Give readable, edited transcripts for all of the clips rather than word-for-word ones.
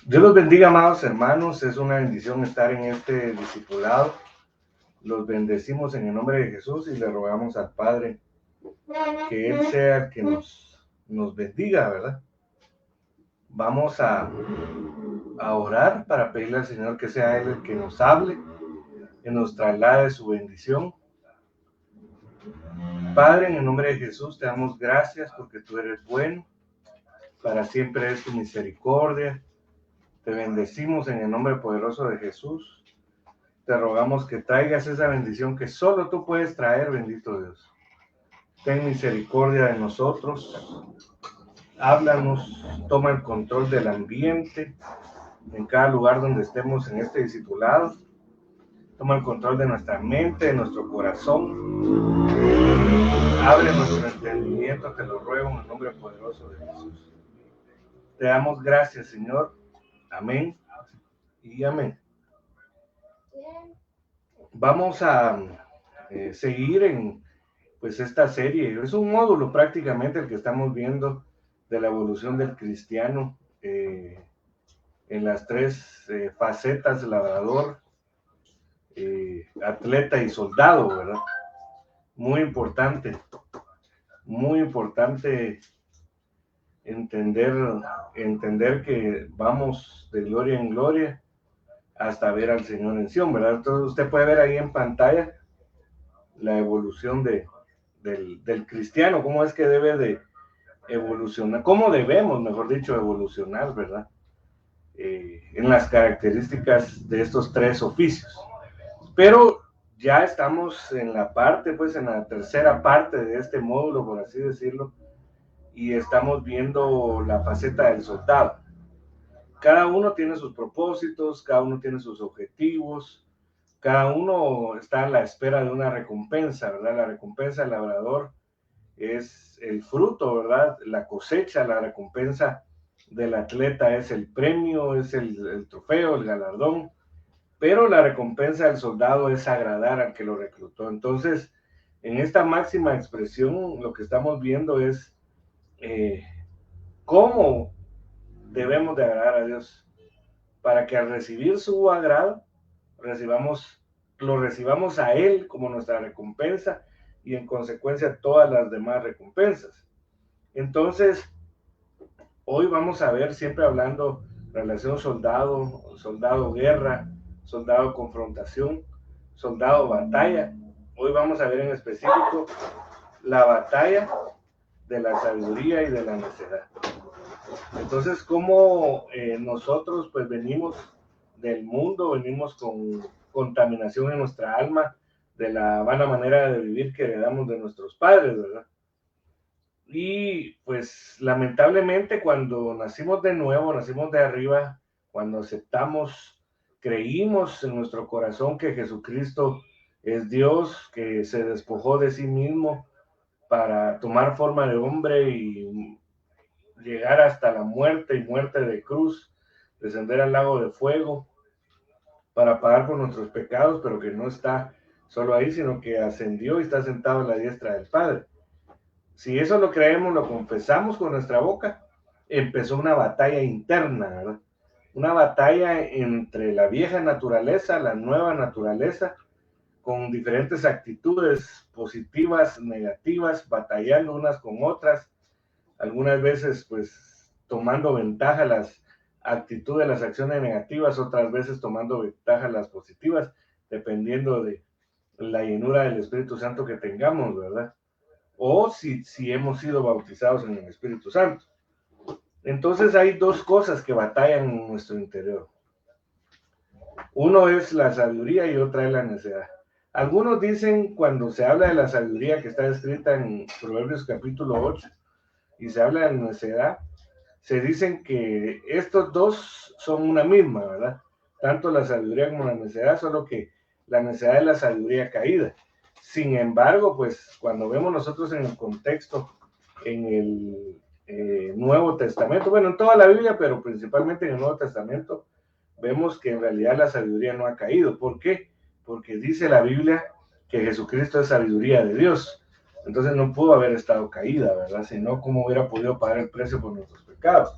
Dios los bendiga, amados hermanos. Es una bendición estar en este discipulado. Los bendecimos en el nombre de Jesús y le rogamos al Padre que Él sea el que nos bendiga, ¿verdad? Vamos a orar para pedirle al Señor que sea Él el que nos hable, que nos traslade su bendición. Padre, en el nombre de Jesús te damos gracias porque tú eres bueno, para siempre es tu misericordia. Te bendecimos en el nombre poderoso de Jesús. Te rogamos que traigas esa bendición que solo tú puedes traer, bendito Dios. Ten misericordia de nosotros. Háblanos, toma el control del ambiente en cada lugar donde estemos en este discipulado. Toma el control de nuestra mente, de nuestro corazón. Abre nuestro entendimiento, te lo ruego en el nombre poderoso de Jesús. Te damos gracias, Señor. Amén y amén. Vamos a seguir en esta serie. Es un módulo prácticamente el que estamos viendo de la evolución del cristiano en las tres facetas: labrador, atleta y soldado, ¿verdad? Muy importante entender que vamos de gloria en gloria hasta ver al Señor en Sion, ¿verdad? Entonces usted puede ver ahí en pantalla la evolución del cristiano, cómo es que debe de evolucionar, cómo debemos, mejor dicho, evolucionar, ¿verdad? En las características de estos tres oficios. Pero ya estamos en la parte, pues en la tercera parte de este módulo, por así decirlo, y estamos viendo la faceta del soldado. Cada uno tiene sus propósitos, cada uno tiene sus objetivos, cada uno está a la espera de una recompensa, ¿verdad? La recompensa del labrador es el fruto, ¿verdad? La cosecha. La recompensa del atleta es el premio, es el trofeo, el galardón, pero la recompensa del soldado es agradar al que lo reclutó. Entonces, en esta máxima expresión, lo que estamos viendo es cómo debemos de agradar a Dios, para que al recibir su agrado, lo recibamos a Él como nuestra recompensa y en consecuencia todas las demás recompensas. Entonces, hoy vamos a ver, siempre hablando relación soldado guerra, soldado confrontación, soldado batalla. Hoy vamos a ver en específico la batalla de la sabiduría y de la necedad. Entonces, como nosotros pues venimos del mundo, venimos con contaminación en nuestra alma de la vana manera de vivir que heredamos de nuestros padres, ¿verdad? Y pues lamentablemente cuando nacimos de nuevo, nacimos de arriba, cuando aceptamos, creímos en nuestro corazón que Jesucristo es Dios, que se despojó de sí mismo para tomar forma de hombre y llegar hasta la muerte y muerte de cruz, descender al lago de fuego para pagar por nuestros pecados, pero que no está solo ahí, sino que ascendió y está sentado a la diestra del Padre. Si eso lo creemos, lo confesamos con nuestra boca, empezó una batalla interna, ¿verdad? Una batalla entre la vieja naturaleza, la nueva naturaleza, con diferentes actitudes positivas, negativas, batallando unas con otras, algunas veces pues tomando ventaja las actitudes, las acciones negativas, otras veces tomando ventaja las positivas, dependiendo de la llenura del Espíritu Santo que tengamos, ¿verdad? O si hemos sido bautizados en el Espíritu Santo. Entonces hay dos cosas que batallan en nuestro interior. Uno es la sabiduría y otra es la necedad. Algunos dicen, cuando se habla de la sabiduría que está escrita en Proverbios capítulo 8 y se habla de la necedad, se dicen que estos dos son una misma, ¿verdad? Tanto la sabiduría como la necedad, solo que la necedad es la sabiduría caída. Sin embargo, pues cuando vemos nosotros en el contexto, en el Nuevo Testamento, bueno, en toda la Biblia, pero principalmente en el Nuevo Testamento, vemos que en realidad la sabiduría no ha caído. ¿Por qué? Porque dice la Biblia que Jesucristo es sabiduría de Dios. Entonces no pudo haber estado caída, ¿verdad? Si no, ¿cómo hubiera podido pagar el precio por nuestros pecados?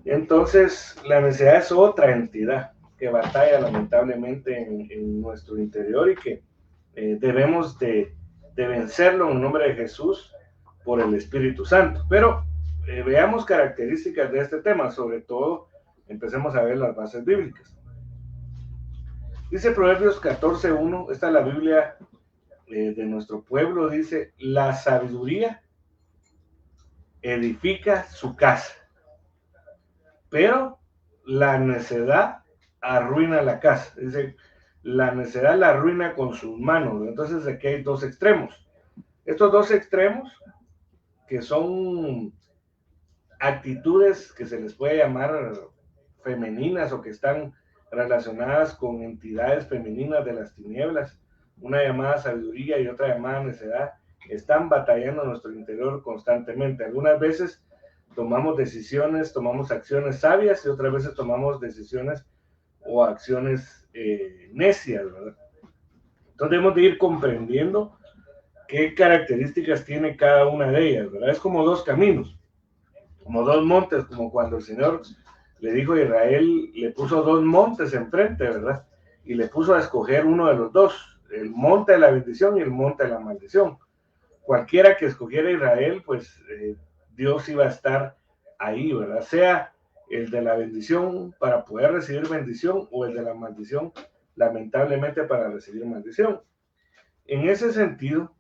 Entonces, la necesidad es otra entidad que batalla lamentablemente en nuestro interior y que debemos de vencerlo en el nombre de Jesús por el Espíritu Santo. Pero veamos características de este tema, sobre todo empecemos a ver las bases bíblicas. Dice Proverbios 14:1, esta es la Biblia de nuestro pueblo, dice: la sabiduría edifica su casa, pero la necedad arruina la casa. Dice, la necedad la arruina con sus manos. Entonces aquí hay dos extremos. Estos dos extremos, que son actitudes que se les puede llamar femeninas o que están relacionadas con entidades femeninas de las tinieblas, una llamada sabiduría y otra llamada necedad, están batallando en nuestro interior constantemente. Algunas veces tomamos decisiones, tomamos acciones sabias y otras veces tomamos decisiones o acciones necias, ¿verdad? Entonces debemos de ir comprendiendo qué características tiene cada una de ellas, ¿verdad? Es como dos caminos, como dos montes, como cuando el Señor le dijo a Israel, le puso dos montes enfrente, ¿verdad? Y le puso a escoger uno de los dos, el monte de la bendición y el monte de la maldición. Cualquiera que escogiera Israel, pues Dios iba a estar ahí, ¿verdad? Sea el de la bendición para poder recibir bendición o el de la maldición, lamentablemente, para recibir maldición. En ese sentido,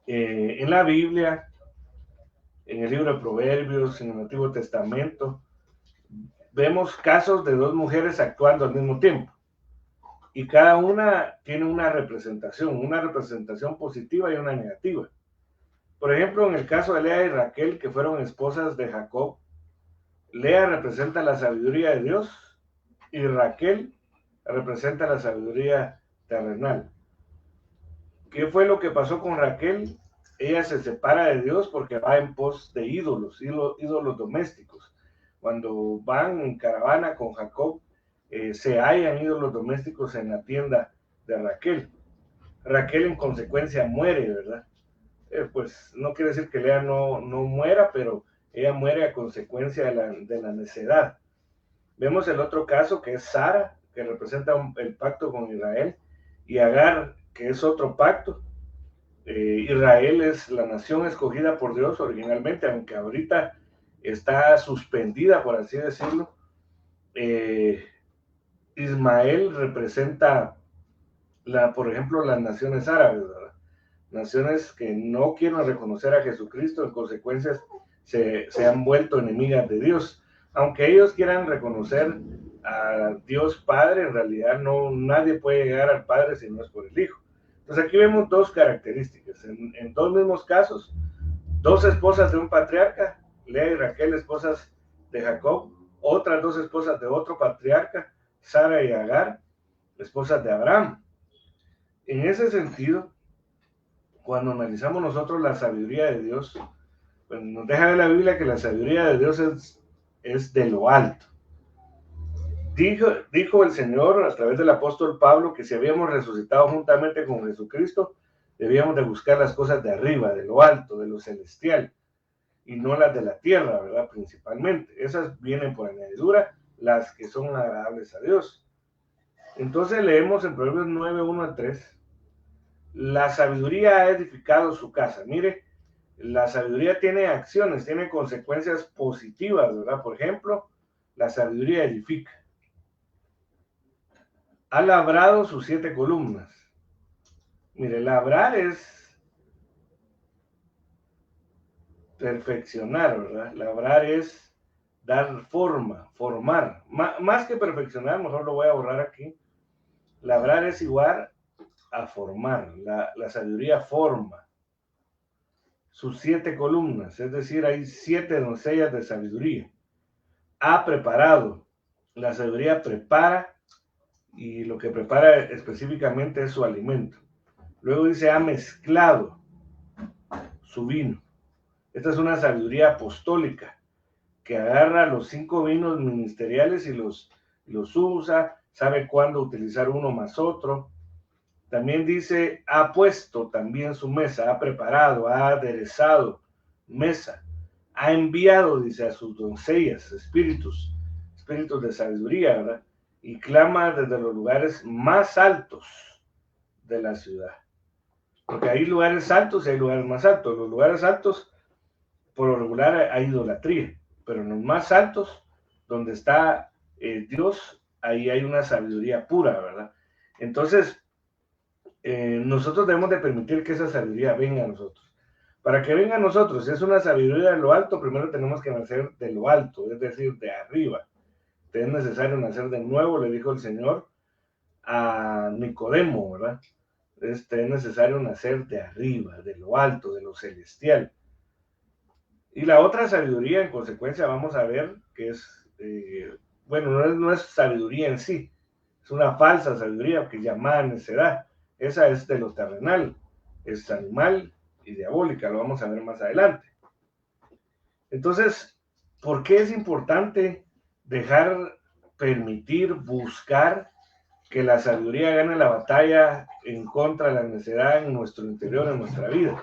en la Biblia, en el libro de Proverbios, en el Antiguo Testamento, vemos casos de dos mujeres actuando al mismo tiempo. Y cada una tiene una representación positiva y una negativa. Por ejemplo, en el caso de Lea y Raquel, que fueron esposas de Jacob, Lea representa la sabiduría de Dios y Raquel representa la sabiduría terrenal. ¿Qué fue lo que pasó con Raquel? Ella se separa de Dios porque va en pos de ídolos domésticos. Cuando van en caravana con Jacob, se hallan ídolos domésticos en la tienda de Raquel. Raquel en consecuencia muere, ¿verdad? Pues no quiere decir que Lea no muera, pero ella muere a consecuencia de la necedad. Vemos el otro caso, que es Sara, que representa el pacto con Israel, y Agar, que es otro pacto. Israel es la nación escogida por Dios originalmente, aunque ahorita está suspendida, por así decirlo. Ismael representa, por ejemplo, las naciones árabes, ¿verdad? Naciones que no quieren reconocer a Jesucristo, en consecuencia se han vuelto enemigas de Dios. Aunque ellos quieran reconocer a Dios Padre, en realidad nadie puede llegar al Padre si no es por el Hijo. Entonces aquí vemos dos características. En dos mismos casos, dos esposas de un patriarca, Lea y Raquel, esposas de Jacob, otras dos esposas de otro patriarca, Sara y Agar, esposas de Abraham. En ese sentido, cuando analizamos nosotros la sabiduría de Dios, pues nos deja ver la Biblia que la sabiduría de Dios es de lo alto. Dijo el Señor a través del apóstol Pablo que si habíamos resucitado juntamente con Jesucristo, debíamos de buscar las cosas de arriba, de lo alto, de lo celestial, y no las de la tierra, ¿verdad? Principalmente. Esas vienen por añadidura, las que son agradables a Dios. Entonces leemos en Proverbios 9, 1-3, la sabiduría ha edificado su casa. Mire, la sabiduría tiene acciones, tiene consecuencias positivas, ¿verdad? Por ejemplo, la sabiduría edifica. Ha labrado sus 7 columnas. Mire, labrar es perfeccionar, ¿verdad? Labrar es dar forma, formar. Más que perfeccionar, mejor lo voy a borrar aquí. Labrar es igual a formar. La sabiduría forma sus 7 columnas, es decir, hay 7 doncellas de sabiduría. Ha preparado. La sabiduría prepara, y lo que prepara específicamente es su alimento. Luego dice, ha mezclado su vino. Esta es una sabiduría apostólica que agarra los 5 vinos ministeriales y los usa, sabe cuándo utilizar uno más otro. También dice, ha puesto también su mesa, ha preparado, ha aderezado mesa, ha enviado, dice, a sus doncellas, espíritus de sabiduría, ¿verdad? Y clama desde los lugares más altos de la ciudad. Porque hay lugares altos y hay lugares más altos. Los lugares altos, por lo regular, hay idolatría, pero en los más altos, donde está Dios, ahí hay una sabiduría pura, ¿verdad? Entonces, nosotros debemos de permitir que esa sabiduría venga a nosotros. Para que venga a nosotros, si es una sabiduría de lo alto, primero tenemos que nacer de lo alto, es decir, de arriba. Es necesario nacer de nuevo, le dijo el Señor a Nicodemo, ¿verdad? Es necesario nacer de arriba, de lo alto, de lo celestial. Y la otra sabiduría, en consecuencia, vamos a ver que es, bueno, no es sabiduría en sí, es una falsa sabiduría que es llamada necedad. Esa es de lo terrenal, es animal y diabólica, lo vamos a ver más adelante. Entonces, ¿por qué es importante permitir, buscar que la sabiduría gane la batalla en contra de la necedad en nuestro interior, en nuestra vida?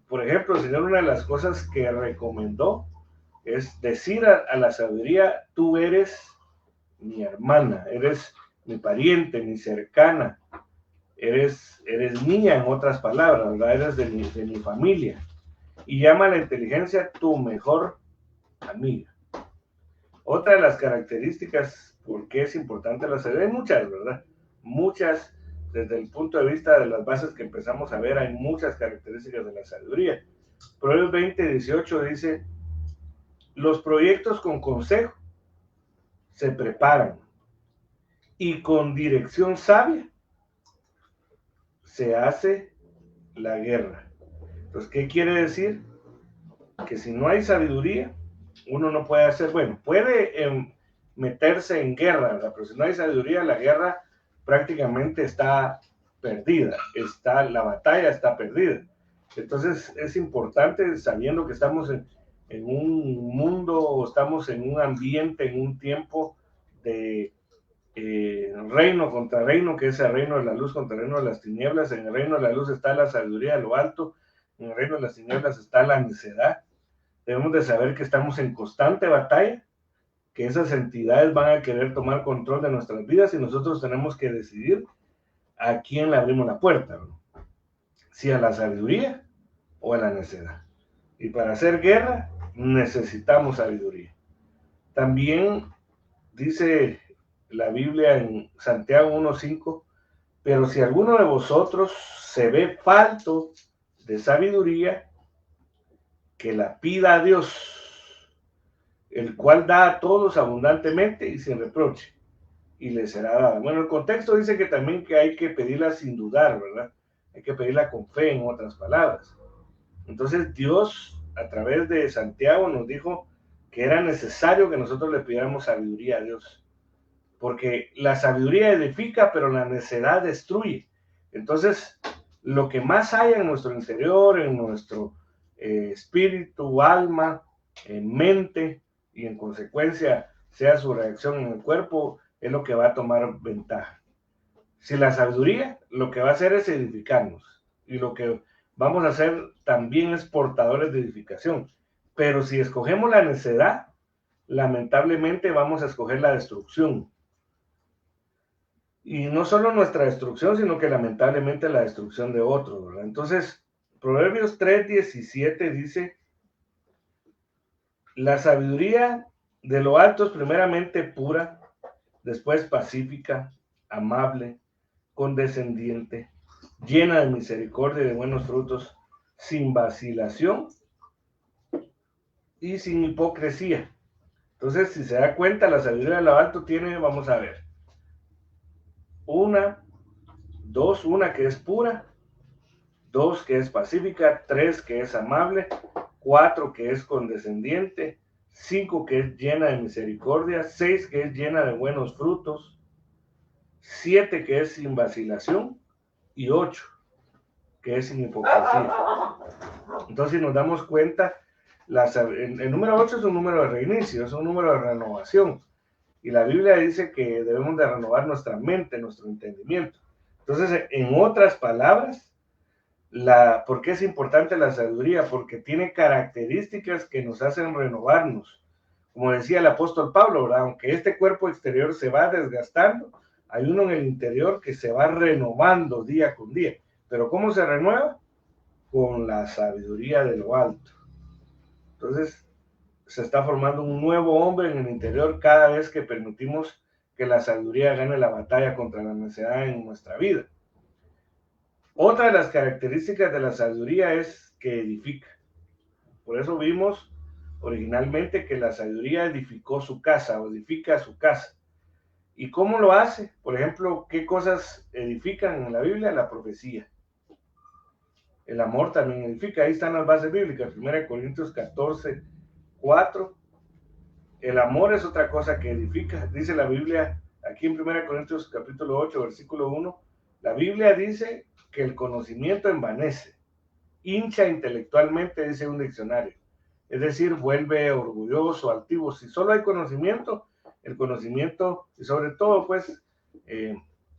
Por ejemplo, el Señor, una de las cosas que recomendó es decir a la sabiduría, tú eres mi hermana, eres mi pariente, mi cercana, eres mía, en otras palabras, ¿verdad? Eres de mi familia. Y llama a la inteligencia tu mejor amiga. Otra de las características, por qué es importante la sabiduría, hay muchas, ¿verdad? Muchas, desde el punto de vista de las bases que empezamos a ver, hay muchas características de la sabiduría. Proverbios 20:18 dice, los proyectos con consejo se preparan y con dirección sabia se hace la guerra. Entonces, ¿qué quiere decir? Que si no hay sabiduría, uno no puede hacer, bueno, puede meterse en guerra, ¿verdad? Pero si no hay sabiduría, la guerra prácticamente está perdida, la batalla está perdida. Entonces es importante, sabiendo que estamos en un mundo, estamos en un ambiente, en un tiempo de reino contra reino, que es el reino de la luz contra el reino de las tinieblas. En el reino de la luz está la sabiduría de lo alto, en el reino de las tinieblas está la necedad. Debemos de saber que estamos en constante batalla, que esas entidades van a querer tomar control de nuestras vidas y nosotros tenemos que decidir a quién le abrimos la puerta, ¿no? Si a la sabiduría o a la necedad. Y para hacer guerra necesitamos sabiduría. También dice la Biblia en Santiago 1:5, pero si alguno de vosotros se ve falto de sabiduría, que la pida a Dios, el cual da a todos abundantemente y sin reproche, y le será dada. Bueno, el contexto dice que también que hay que pedirla sin dudar, ¿verdad? Hay que pedirla con fe, en otras palabras. Entonces Dios, a través de Santiago, nos dijo que era necesario que nosotros le pidiéramos sabiduría a Dios, porque la sabiduría edifica, pero la necedad destruye. Entonces, lo que más haya en nuestro interior, en nuestro espíritu, alma, mente, y en consecuencia sea su reacción en el cuerpo, es lo que va a tomar ventaja. Si la sabiduría lo que va a hacer es edificarnos, y lo que vamos a hacer también es portadores de edificación. Pero si escogemos la necedad, lamentablemente vamos a escoger la destrucción. Y no solo nuestra destrucción, sino que lamentablemente la destrucción de otros, ¿verdad? Entonces, Proverbios 3:17 dice, la sabiduría de lo alto es primeramente pura, después pacífica, amable, condescendiente, llena de misericordia y de buenos frutos, sin vacilación y sin hipocresía. Entonces, si se da cuenta, la sabiduría de lo alto tiene, vamos a ver, una que es pura, 2 que es pacífica, 3 que es amable, 4 que es condescendiente, 5 que es llena de misericordia, 6 que es llena de buenos frutos, 7 que es sin vacilación y 8 que es sin hipocresía. Entonces, si nos damos cuenta, el número 8 es un número de reinicio, es un número de renovación. Y la Biblia dice que debemos de renovar nuestra mente, nuestro entendimiento. Entonces, en otras palabras, ¿por qué es importante la sabiduría? Porque tiene características que nos hacen renovarnos. Como decía el apóstol Pablo, ¿verdad? Aunque este cuerpo exterior se va desgastando, hay uno en el interior que se va renovando día con día. Pero ¿cómo se renueva? Con la sabiduría de lo alto. Entonces, se está formando un nuevo hombre en el interior cada vez que permitimos que la sabiduría gane la batalla contra la necedad en nuestra vida. Otra de las características de la sabiduría es que edifica. Por eso vimos originalmente que la sabiduría edificó su casa o edifica su casa. ¿Y cómo lo hace? Por ejemplo, ¿qué cosas edifican en la Biblia? La profecía. El amor también edifica. Ahí están las bases bíblicas. 1 Corintios 14, 4. El amor es otra cosa que edifica. Dice la Biblia, aquí en 1 Corintios capítulo 8, versículo 1, la Biblia dice que el conocimiento envanece, hincha intelectualmente, dice un diccionario. Es decir, vuelve orgulloso, altivo. Si solo hay conocimiento, el conocimiento, y sobre todo, pues,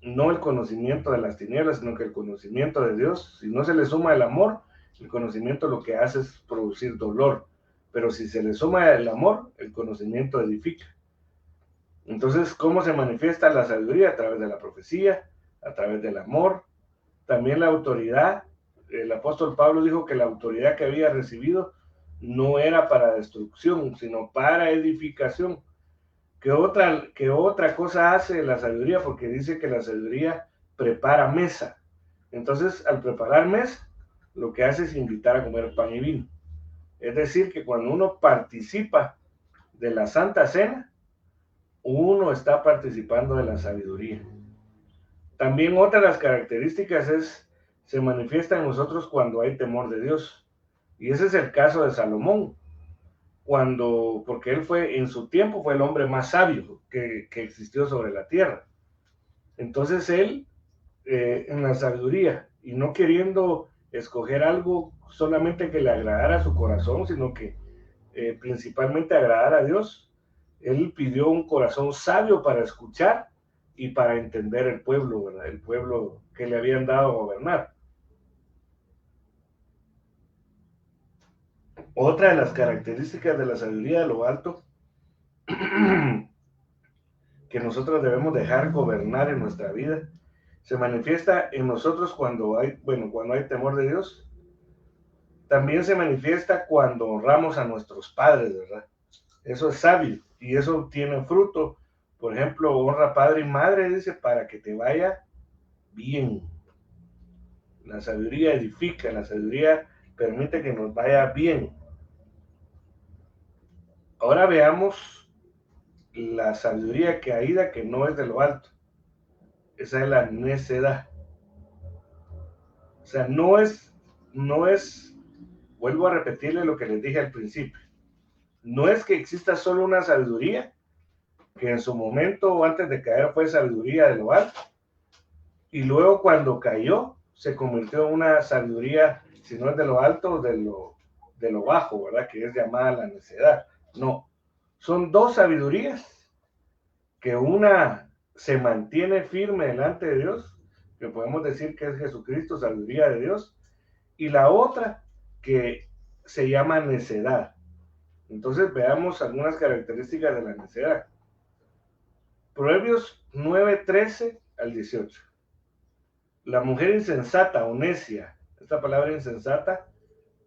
no el conocimiento de las tinieblas, sino que el conocimiento de Dios, si no se le suma el amor, el conocimiento lo que hace es producir dolor. Pero si se le suma el amor, el conocimiento edifica. Entonces, ¿cómo se manifiesta la sabiduría? A través de la profecía, a través del amor, también la autoridad. El apóstol Pablo dijo que la autoridad que había recibido no era para destrucción, sino para edificación. ¿Qué otra cosa hace la sabiduría? Porque dice que la sabiduría prepara mesa. Entonces, al preparar mesa, lo que hace es invitar a comer pan y vino. Es decir, que cuando uno participa de la Santa Cena, uno está participando de la sabiduría. También otra de las características se manifiesta en nosotros cuando hay temor de Dios. Y ese es el caso de Salomón, porque él en su tiempo fue el hombre más sabio que existió sobre la tierra. Entonces él, en la sabiduría, y no queriendo escoger algo solamente que le agradara a su corazón, sino que principalmente agradar a Dios, él pidió un corazón sabio para escuchar y para entender el pueblo, ¿verdad? El pueblo que le habían dado a gobernar. Otra de las características de la sabiduría de lo alto que nosotros debemos dejar gobernar en nuestra vida se manifiesta en nosotros cuando hay temor de Dios. También se manifiesta cuando honramos a nuestros padres, ¿verdad? Eso es sabio y eso tiene fruto. Por ejemplo, honra padre y madre, dice, para que te vaya bien. La sabiduría edifica, la sabiduría permite que nos vaya bien. Ahora veamos la sabiduría caída que no es de lo alto. Esa es la necedad. O sea, no es, vuelvo a repetirle lo que les dije al principio. No es que exista solo una sabiduría, que en su momento o antes de caer fue sabiduría de lo alto, y luego cuando cayó se convirtió en una sabiduría, si no es de lo alto, de lo bajo, ¿verdad? Que es llamada la necedad. No, son dos sabidurías, que una se mantiene firme delante de Dios, que podemos decir que es Jesucristo, sabiduría de Dios, y la otra que se llama necedad. Entonces veamos algunas características de la necedad. Proverbios 9:13 al 18. La mujer insensata o necia, esta palabra insensata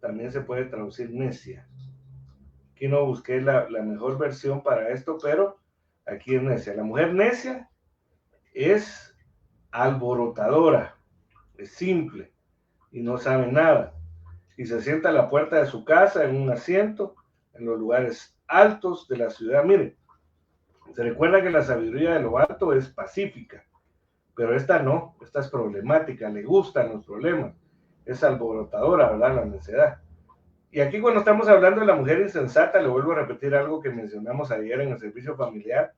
también se puede traducir necia. Aquí no busqué la mejor versión para esto, pero aquí es necia. La mujer necia es alborotadora, es simple y no sabe nada. Y se sienta a la puerta de su casa en un asiento en los lugares altos de la ciudad. Miren, se recuerda que la sabiduría de lo alto es pacífica, pero esta no, esta es problemática, le gustan los problemas, es alborotadora, ¿verdad? La necedad. Y aquí cuando estamos hablando de la mujer insensata, le vuelvo a repetir algo que mencionamos ayer en el servicio familiar,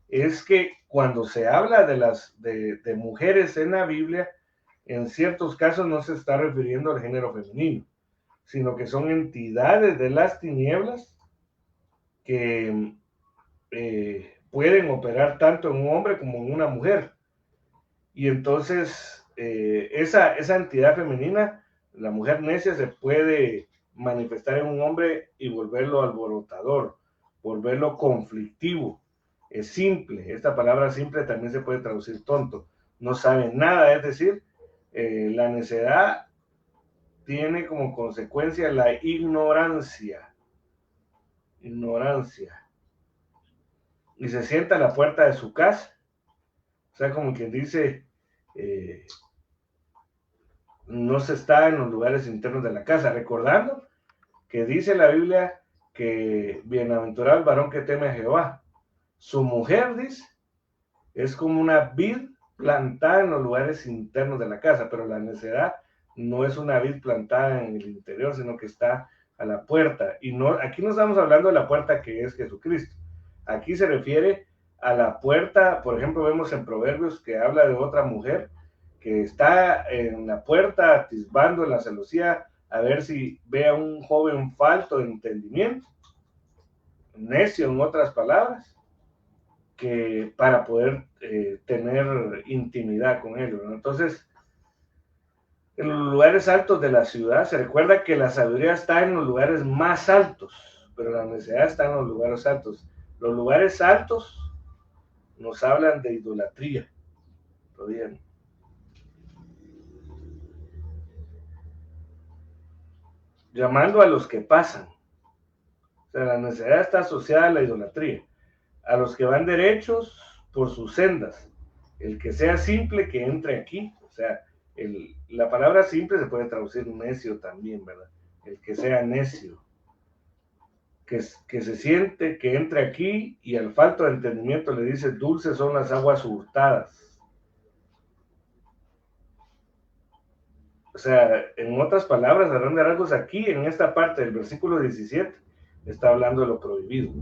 es que cuando se habla de mujeres en la Biblia, en ciertos casos no se está refiriendo al género femenino, sino que son entidades de las tinieblas que pueden operar tanto en un hombre como en una mujer. Y entonces esa entidad femenina, la mujer necia, se puede manifestar en un hombre y volverlo alborotador, volverlo conflictivo. Es simple, esta palabra simple también se puede traducir tonto, no sabe nada, es decir, la necedad tiene como consecuencia la ignorancia, y se sienta a la puerta de su casa, o sea, como quien dice, eh, no se está en los lugares internos de la casa, recordando que dice la Biblia que bienaventurado el varón que teme a Jehová. Su mujer, dice, es como una vid plantada en los lugares internos de la casa, pero la necedad no es una vid plantada en el interior, sino que está a la puerta. Y no, aquí no estamos hablando de la puerta que es Jesucristo. Aquí se refiere a la puerta, por ejemplo, vemos en Proverbios que habla de otra mujer que está en la puerta atisbando en la celosía a ver si ve a un joven falto de entendimiento, necio en otras palabras, que para poder tener intimidad con ellos, ¿no? Entonces, en los lugares altos de la ciudad, se recuerda que la sabiduría está en los lugares más altos, pero la necedad está en los lugares altos. Los lugares altos nos hablan de idolatría, todavía, llamando a los que pasan. O sea, la necedad está asociada a la idolatría, a los que van derechos por sus sendas. El que sea simple, que entre aquí. O sea, la palabra simple se puede traducir necio también, ¿verdad? El que sea necio. Que se siente, que entre aquí, y al falto de entendimiento le dice, dulces son las aguas hurtadas. O sea, en otras palabras, a grandes rasgos, aquí en esta parte del versículo 17 está hablando de lo prohibido.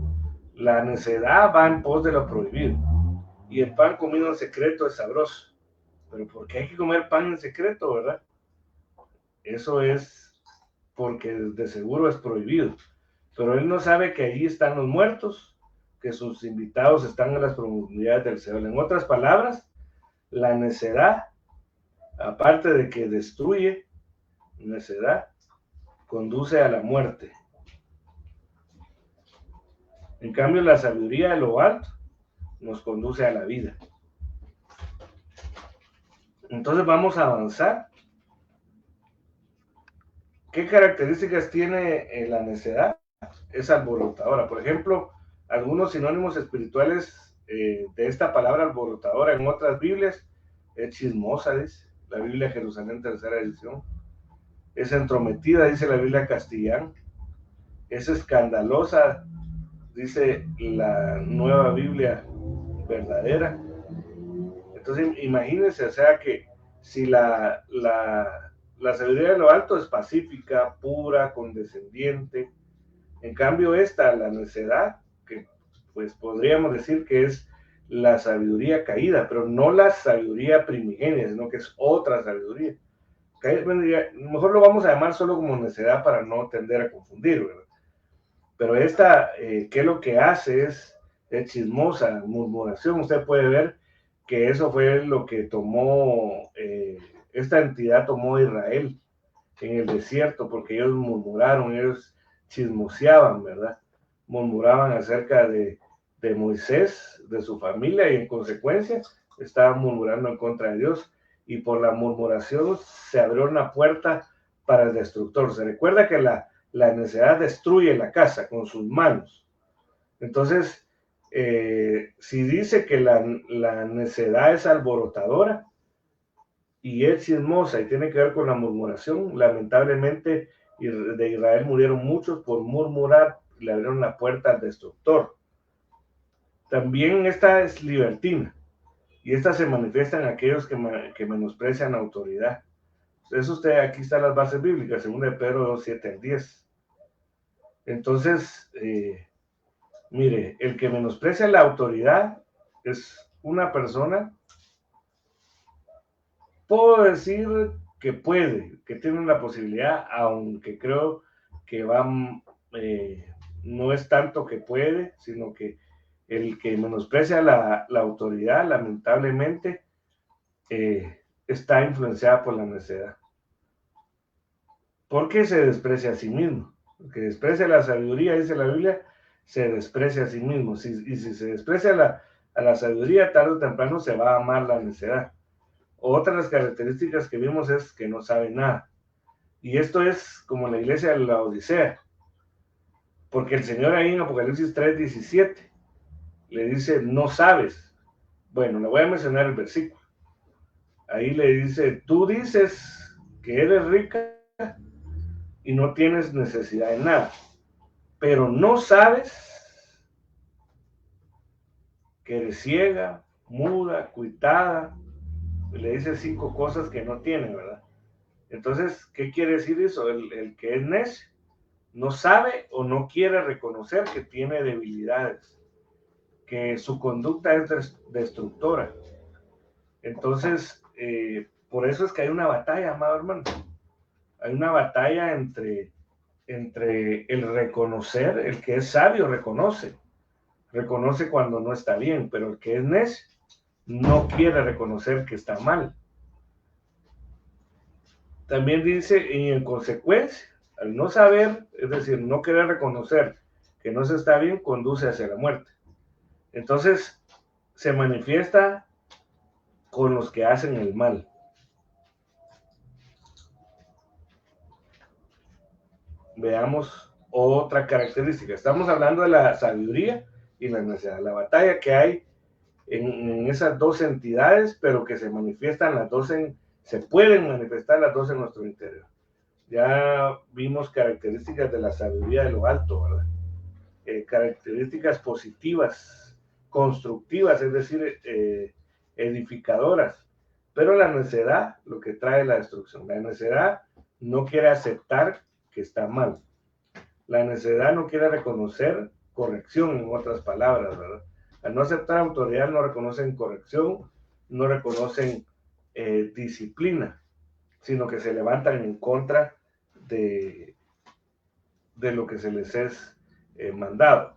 La necedad va en pos de lo prohibido. Y el pan comido en secreto es sabroso. Pero ¿por qué hay que comer pan en secreto, verdad? Eso es porque de seguro es prohibido. Pero él no sabe que allí están los muertos, que sus invitados están en las profundidades del Seol. En otras palabras, la necedad, aparte de que destruye, necedad, conduce a la muerte. En cambio, la sabiduría de lo alto nos conduce a la vida. Entonces vamos a avanzar. ¿Qué características tiene la necedad? Es alborotadora. Por ejemplo, algunos sinónimos espirituales de esta palabra alborotadora en otras Biblias es chismosa, dice la Biblia Jerusalén, tercera edición. Es entrometida, dice la Biblia castellana. Es escandalosa, dice la nueva Biblia verdadera. Entonces, imagínense, o sea, que si la sabiduría de lo alto es pacífica, pura, condescendiente, en cambio esta, la necedad, que pues podríamos decir que es la sabiduría caída, pero no la sabiduría primigenia, sino que es otra sabiduría. Mejor lo vamos a llamar solo como necedad para no tender a confundir, ¿verdad? Pero esta, ¿qué es lo que hace? Es chismosa, murmuración. Usted puede ver que eso fue lo que tomó, esta entidad tomó Israel en el desierto, porque ellos murmuraron, ellos chismoseaban, ¿verdad? Murmuraban acerca de Moisés, de su familia, y en consecuencia estaban murmurando en contra de Dios, y por la murmuración se abrió una puerta para el destructor. Se recuerda que la necedad destruye la casa con sus manos. Entonces, si dice que la necedad es alborotadora y es chismosa y tiene que ver con la murmuración, lamentablemente de Israel murieron muchos por murmurar, le abrieron la puerta al destructor. También esta es libertina, y esta se manifiesta en aquellos que menosprecian la autoridad. Eso usted, aquí están las bases bíblicas, según de Pedro 2, 7 al 10. Entonces, mire, el que menosprecia la autoridad es una persona, puedo decir que puede, que tiene la posibilidad, aunque creo que va, no es tanto que puede, sino que el que menosprecia la autoridad, lamentablemente, está influenciada por la necedad. Porque se desprecia a sí mismo. El que desprecia la sabiduría, dice la Biblia, se desprecia a sí mismo. Y si se desprecia a la sabiduría, tarde o temprano se va a amar la necedad. Otra de las características que vimos es que no sabe nada. Y esto es como la iglesia de la Odisea. Porque el Señor ahí en Apocalipsis 3:17 le dice, no sabes. Bueno, le voy a mencionar el versículo. Ahí le dice, tú dices que eres rica y no tienes necesidad de nada, pero no sabes que eres ciega, muda, cuitada. Le dice 5 cosas que no tiene, ¿verdad? Entonces, ¿qué quiere decir eso? El que es necio no sabe o no quiere reconocer que tiene debilidades, que su conducta es destructora. Entonces, por eso es que hay una batalla, amado hermano. Hay una batalla entre el reconocer, el que es sabio reconoce cuando no está bien, pero el que es necio no quiere reconocer que está mal. También dice, y en consecuencia, al no saber, es decir, no querer reconocer que no se está bien, conduce hacia la muerte. Entonces, se manifiesta con los que hacen el mal. Veamos otra característica. Estamos hablando de la sabiduría y la necedad, la batalla que hay en esas dos entidades, pero que se manifiestan las dos se pueden manifestar las dos en nuestro interior. Ya vimos características de la sabiduría de lo alto, ¿verdad? Características positivas, constructivas, es decir, edificadoras. Pero la necedad, lo que trae la destrucción. La necedad no quiere aceptar que está mal. La necedad no quiere reconocer corrección, en otras palabras, ¿verdad? Al no aceptar autoridad, no reconocen corrección, no reconocen disciplina, sino que se levantan en contra de lo que se les es mandado.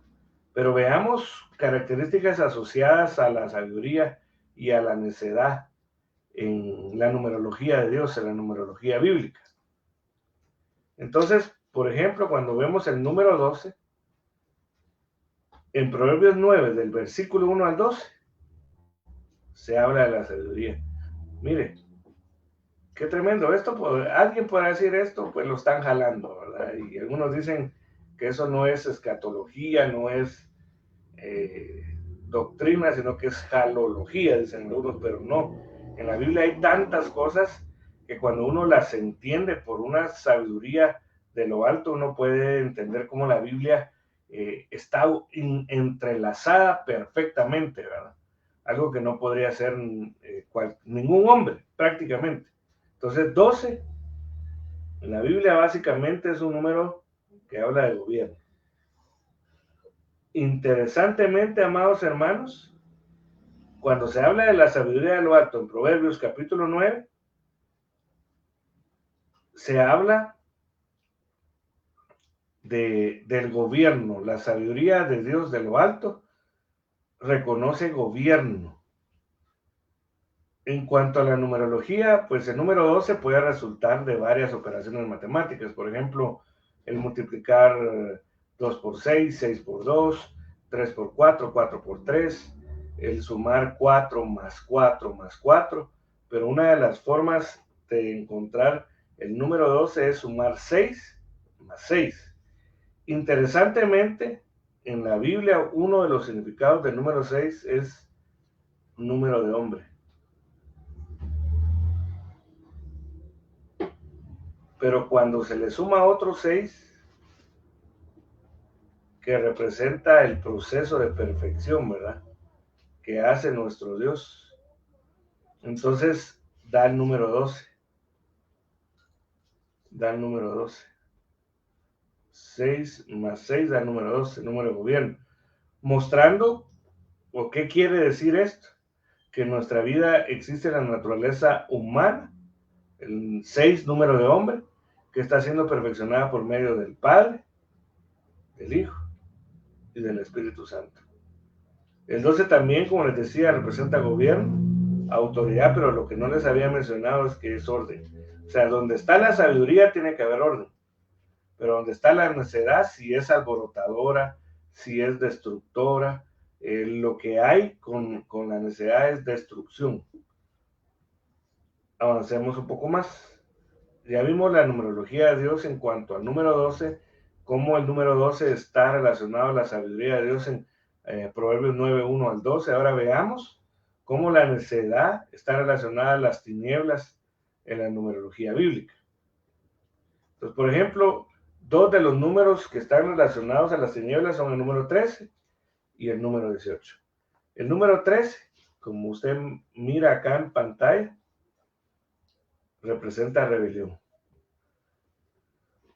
Pero veamos características asociadas a la sabiduría y a la necedad en la numerología de Dios, en la numerología bíblica. Entonces, por ejemplo, cuando vemos el número 12, en Proverbios 9, del versículo 1 al 12, se habla de la sabiduría. Mire, qué tremendo. Alguien puede decir esto, pues lo están jalando, ¿verdad? Y algunos dicen que eso no es escatología, no es doctrina, sino que es jalología, dicen algunos, pero no. En la Biblia hay tantas cosas que cuando uno las entiende por una sabiduría de lo alto, uno puede entender cómo la Biblia está entrelazada perfectamente, ¿verdad? Algo que no podría hacer ningún hombre, prácticamente. Entonces, 12 en la Biblia básicamente es un número que habla de gobierno. Interesantemente, amados hermanos, cuando se habla de la sabiduría de lo alto en Proverbios capítulo 9, se habla del gobierno. La sabiduría de Dios de lo alto reconoce gobierno. En cuanto a la numerología, pues el número 12 puede resultar de varias operaciones matemáticas. Por ejemplo, el multiplicar 2 por 6, 6 por 2, 3 por 4, 4 por 3, el sumar 4 más 4 más 4. Pero una de las formas de encontrar el número 12 es sumar 6 más 6. Interesantemente, en la Biblia, uno de los significados del número 6 es número de hombre. Pero cuando se le suma otro 6, que representa el proceso de perfección, ¿verdad? Que hace nuestro Dios, entonces da el número 12. Da el número 12. 6 más 6 da el número 12, el número de gobierno. Mostrando, ¿o qué quiere decir esto? Que en nuestra vida existe la naturaleza humana, el 6, número de hombre, que está siendo perfeccionada por medio del Padre, del Hijo y del Espíritu Santo. El 12 también, como les decía, representa gobierno, autoridad, pero lo que no les había mencionado es que es orden. O sea, donde está la sabiduría tiene que haber orden, pero donde está la necedad, si es alborotadora, si es destructora, lo que hay con la necedad es destrucción. Avancemos un poco más. Ya vimos la numerología de Dios en cuanto al número 12, cómo el número 12 está relacionado a la sabiduría de Dios en Proverbios 9, 1 al 12. Ahora veamos cómo la necedad está relacionada a las tinieblas en la numerología bíblica. Entonces, por ejemplo, dos de los números que están relacionados a las tinieblas son el número 13 y el número 18. El número 13, como usted mira acá en pantalla, representa rebelión.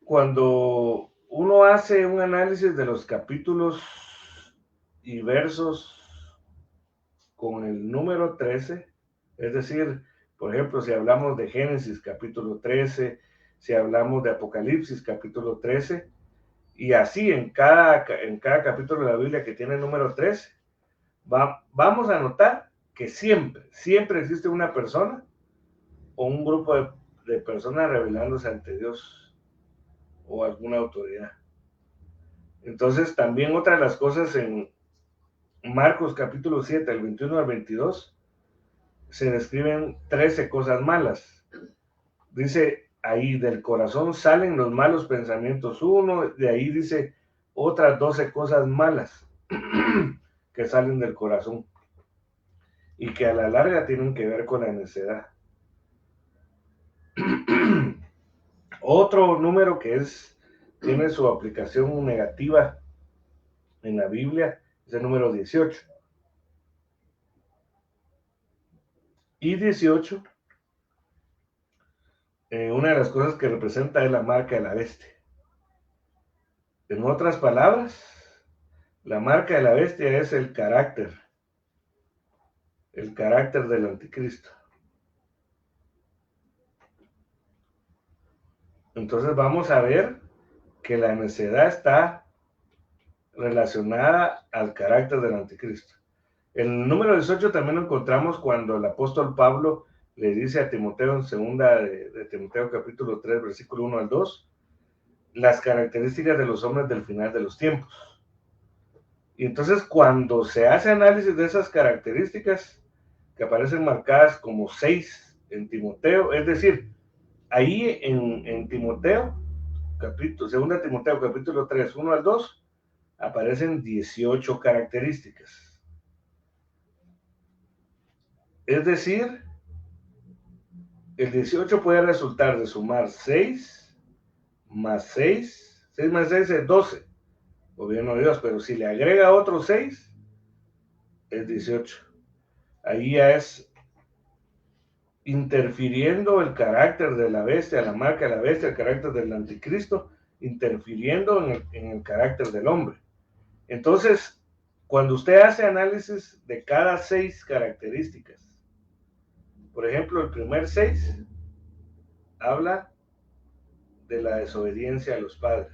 Cuando uno hace un análisis de los capítulos y versos con el número 13, es decir, por ejemplo, si hablamos de Génesis capítulo 13, si hablamos de Apocalipsis capítulo 13, y así en cada capítulo de la Biblia que tiene el número 13, vamos a notar que siempre existe una persona o un grupo de personas rebelándose ante Dios o alguna autoridad. Entonces, también otra de las cosas en Marcos capítulo 7, el 21 al 22, se describen 13 cosas malas. Dice ahí, del corazón salen los malos pensamientos. Uno, de ahí dice otras 12 cosas malas que salen del corazón y que a la larga tienen que ver con la necedad. Otro número que tiene su aplicación negativa en la Biblia es el número 18. Y 18, una de las cosas que representa es la marca de la bestia. En otras palabras, la marca de la bestia es el carácter del anticristo. Entonces vamos a ver que la necedad está relacionada al carácter del anticristo. El número 18 también lo encontramos cuando el apóstol Pablo le dice a Timoteo en segunda de Timoteo capítulo 3, versículo 1 al 2, las características de los hombres del final de los tiempos. Y entonces cuando se hace análisis de esas características que aparecen marcadas como 6 en Timoteo, es decir, ahí en Timoteo, segunda Timoteo capítulo 3, 1 al 2, aparecen 18 características. Es decir, el 18 puede resultar de sumar 6 más 6, 6 más 6 es 12, gobierno de Dios, pero si le agrega otros 6, es 18. Ahí ya es interfiriendo el carácter de la bestia, la marca de la bestia, el carácter del anticristo, interfiriendo en el carácter del hombre. Entonces, cuando usted hace análisis de cada 6 características, por ejemplo, el primer 6 habla de la desobediencia a los padres.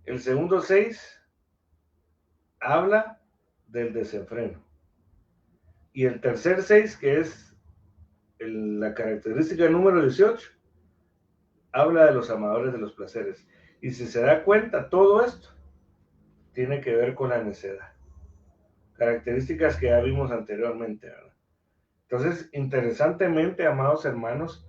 El segundo 6 habla del desenfreno. Y el tercer 6, que es la característica número 18, habla de los amadores de los placeres. Y si se da cuenta, todo esto tiene que ver con la necedad. Características que ya vimos anteriormente, ¿verdad? Entonces, interesantemente, amados hermanos,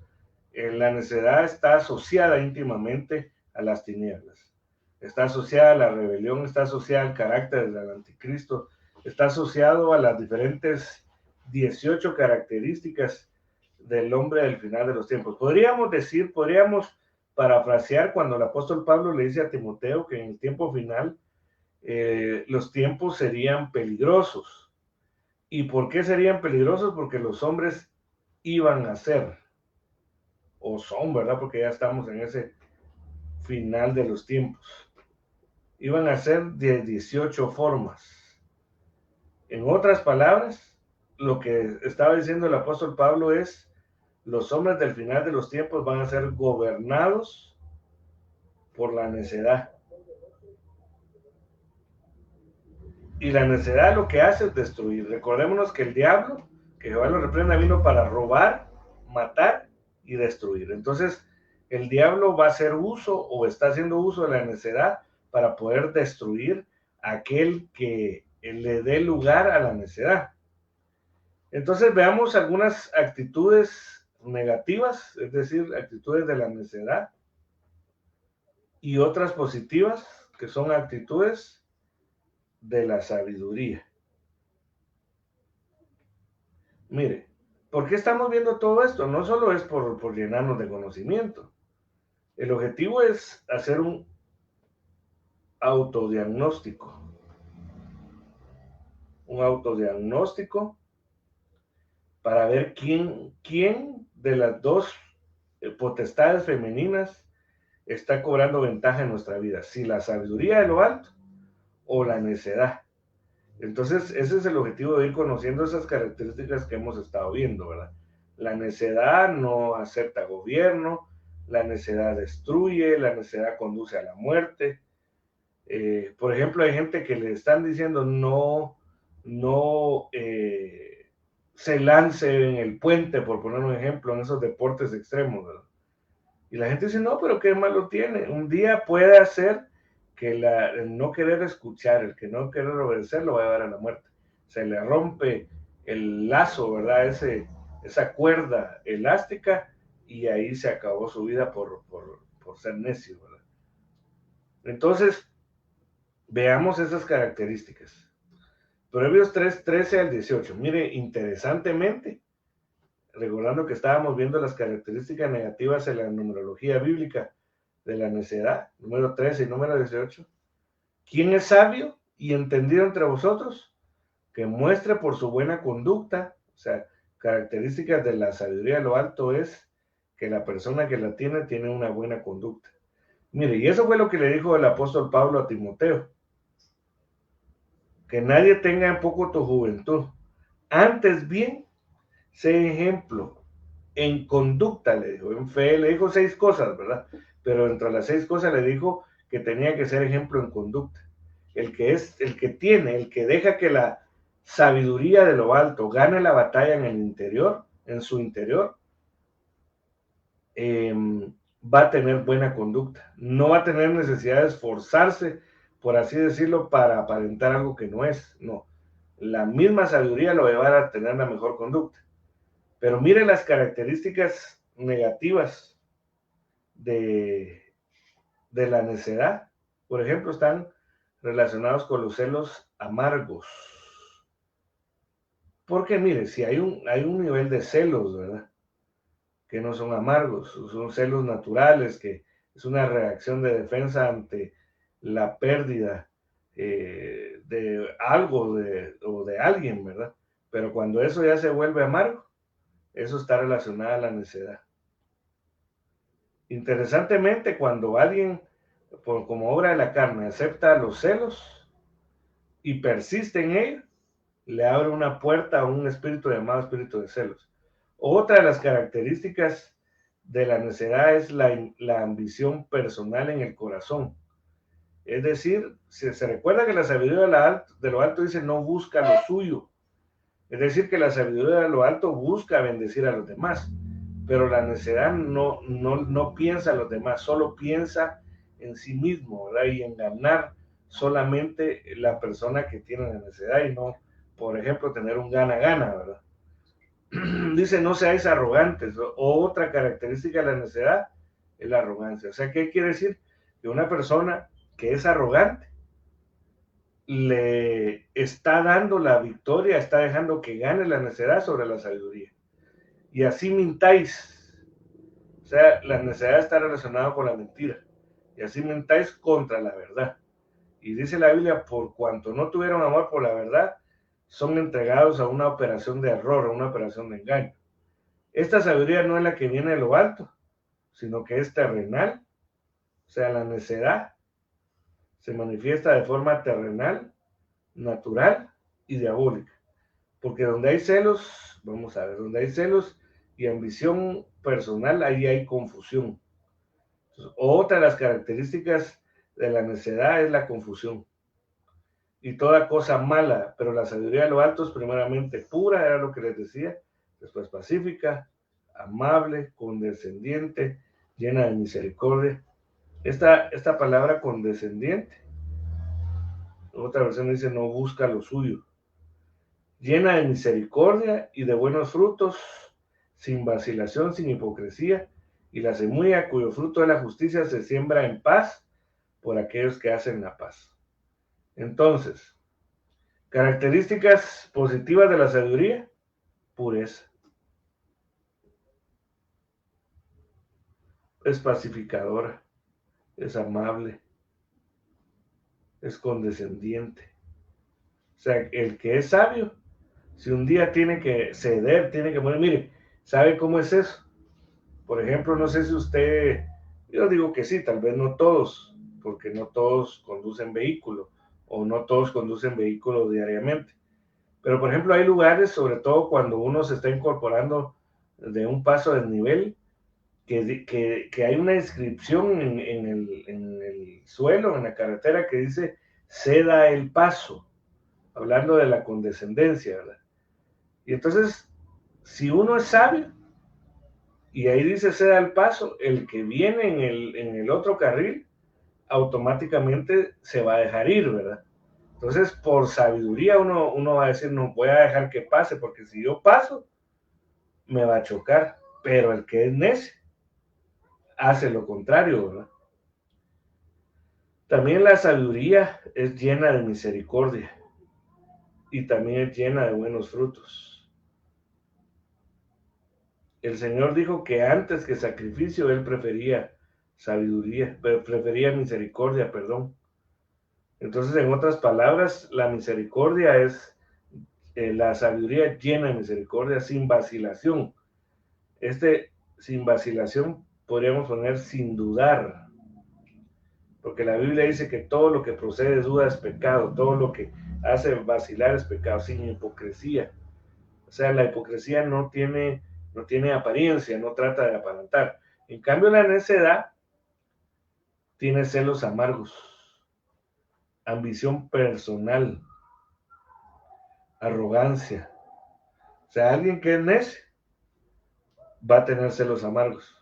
la necedad está asociada íntimamente a las tinieblas. Está asociada a la rebelión, está asociada al carácter del anticristo, está asociado a las diferentes 18 características del hombre del final de los tiempos. Podríamos parafrasear cuando el apóstol Pablo le dice a Timoteo que en el tiempo final los tiempos serían peligrosos. ¿Y por qué serían peligrosos? Porque los hombres iban a ser, o son, ¿verdad? Porque ya estamos en ese final de los tiempos. Iban a ser de 18 formas. En otras palabras, lo que estaba diciendo el apóstol Pablo es, los hombres del final de los tiempos van a ser gobernados por la necedad. Y la necedad lo que hace es destruir. Recordémonos que el diablo que Jehová lo reprenda, vino para robar, matar y destruir. Entonces, el diablo va a hacer uso o está haciendo uso de la necedad para poder destruir a aquel que le dé lugar a la necedad. Entonces veamos algunas actitudes negativas, es decir, actitudes de la necedad, y otras positivas, que son actitudes de la sabiduría. Mire, ¿por qué estamos viendo todo esto? No solo es por llenarnos de conocimiento. El objetivo es hacer un autodiagnóstico. Un autodiagnóstico para ver quién de las dos potestades femeninas está cobrando ventaja en nuestra vida. Si la sabiduría de lo alto o la necedad. Entonces, ese es el objetivo de ir conociendo esas características que hemos estado viendo, ¿verdad? La necedad no acepta gobierno, la necedad destruye, la necedad conduce a la muerte. Por ejemplo, hay gente que le están diciendo no se lance en el puente, por poner un ejemplo, en esos deportes extremos, ¿verdad? Y la gente dice, no, pero qué malo tiene. Un día puede hacer que el no querer escuchar, el que no querer obedecer, lo va a llevar a la muerte. Se le rompe el lazo, ¿verdad? Esa cuerda elástica y ahí se acabó su vida por ser necio, ¿verdad? Entonces, veamos esas características. Proverbios 3, 13 al 18. Mire, interesantemente, recordando que estábamos viendo las características negativas en la numerología bíblica de la necedad, número 13 y número 18. ¿Quién es sabio y entendido entre vosotros? Que muestre por su buena conducta, o sea, características de la sabiduría de lo alto es que la persona que la tiene una buena conducta. Mire, y eso fue lo que le dijo el apóstol Pablo a Timoteo. Que nadie tenga en poco tu juventud. Antes bien, sé ejemplo en conducta, le dijo, en fe, le dijo 6 cosas, ¿verdad? Pero entre las 6 cosas le dijo que tenía que ser ejemplo en conducta. El que deja que la sabiduría de lo alto gane la batalla en el interior, en su interior, va a tener buena conducta. No va a tener necesidad de esforzarse, por así decirlo, para aparentar algo que no es. No. La misma sabiduría lo va a llevar a tener la mejor conducta. Pero mire las características negativas de la necedad. Por ejemplo, están relacionados con los celos amargos. Porque mire, si hay un nivel de celos, ¿verdad? Que no son amargos, son celos naturales, que es una reacción de defensa ante la pérdida de algo o de alguien, ¿verdad? Pero cuando eso ya se vuelve amargo, eso está relacionado a la necedad. Interesantemente, cuando alguien, como obra de la carne, acepta los celos y persiste en ello, le abre una puerta a un espíritu llamado espíritu de celos. Otra de las características de la necedad es la ambición personal en el corazón. Es decir, se recuerda que la sabiduría de lo alto dice no busca lo suyo. Es decir, que la sabiduría de lo alto busca bendecir a los demás. Pero la necedad no piensa en los demás, solo piensa en sí mismo, ¿verdad? Y en ganar solamente la persona que tiene la necedad y no, por ejemplo, tener un gana-gana, ¿verdad? Dice, no seáis arrogantes. Otra característica de la necedad es la arrogancia. O sea, ¿qué quiere decir? Que una persona que es arrogante le está dando la victoria, está dejando que gane la necedad sobre la sabiduría. Y así mintáis. O sea, la necedad está relacionada con la mentira. Y así mentáis contra la verdad. Y dice la Biblia, por cuanto no tuvieron amor por la verdad, son entregados a una operación de error, a una operación de engaño. Esta sabiduría no es la que viene de lo alto, sino que es terrenal. O sea, la necedad se manifiesta de forma terrenal, natural y diabólica. Porque donde hay celos, vamos a ver, donde hay celos y ambición personal, ahí hay confusión. Entonces, otra de las características de la necedad es la confusión. y toda cosa mala, pero la sabiduría de lo alto es primeramente pura, era lo que les decía, después pacífica, amable, condescendiente, llena de misericordia. Esta palabra condescendiente, otra versión dice no busca lo suyo, llena de misericordia y de buenos frutos, sin vacilación, sin hipocresía, y la semilla cuyo fruto de la justicia se siembra en paz por aquellos que hacen la paz. Entonces, características positivas de la sabiduría: pureza, es pacificadora, es amable, es condescendiente. O sea, el que es sabio, si un día tiene que ceder, tiene que morir, mire, ¿sabe cómo es eso? Por ejemplo, no sé si usted, yo digo que sí, tal vez no todos, porque no todos conducen vehículo o no todos conducen vehículo diariamente. Pero, por ejemplo, hay lugares, sobre todo cuando uno se está incorporando de un paso de nivel, que hay una inscripción en el suelo, en la carretera, que dice ceda el paso, hablando de la condescendencia, ¿verdad? Y entonces, si uno es sabio, y ahí dice ceda el paso, el que viene en el otro carril, automáticamente se va a dejar ir, ¿verdad? Entonces, por sabiduría, uno va a decir, no voy a dejar que pase, porque si yo paso, me va a chocar. Pero el que es necio, hace lo contrario, ¿verdad? También la sabiduría es llena de misericordia y también es llena de buenos frutos. El Señor dijo que antes que sacrificio, Él prefería sabiduría, prefería misericordia, perdón. Entonces, en otras palabras, la misericordia es la sabiduría llena de misericordia, sin vacilación. Sin vacilación podríamos poner sin dudar, porque la Biblia dice que todo lo que procede de duda es pecado, todo lo que hace vacilar es pecado, sin hipocresía. O sea, la hipocresía no tiene apariencia, no trata de aparentar. En cambio, la necedad tiene celos amargos, ambición personal, arrogancia. O sea, alguien que es necio va a tener celos amargos.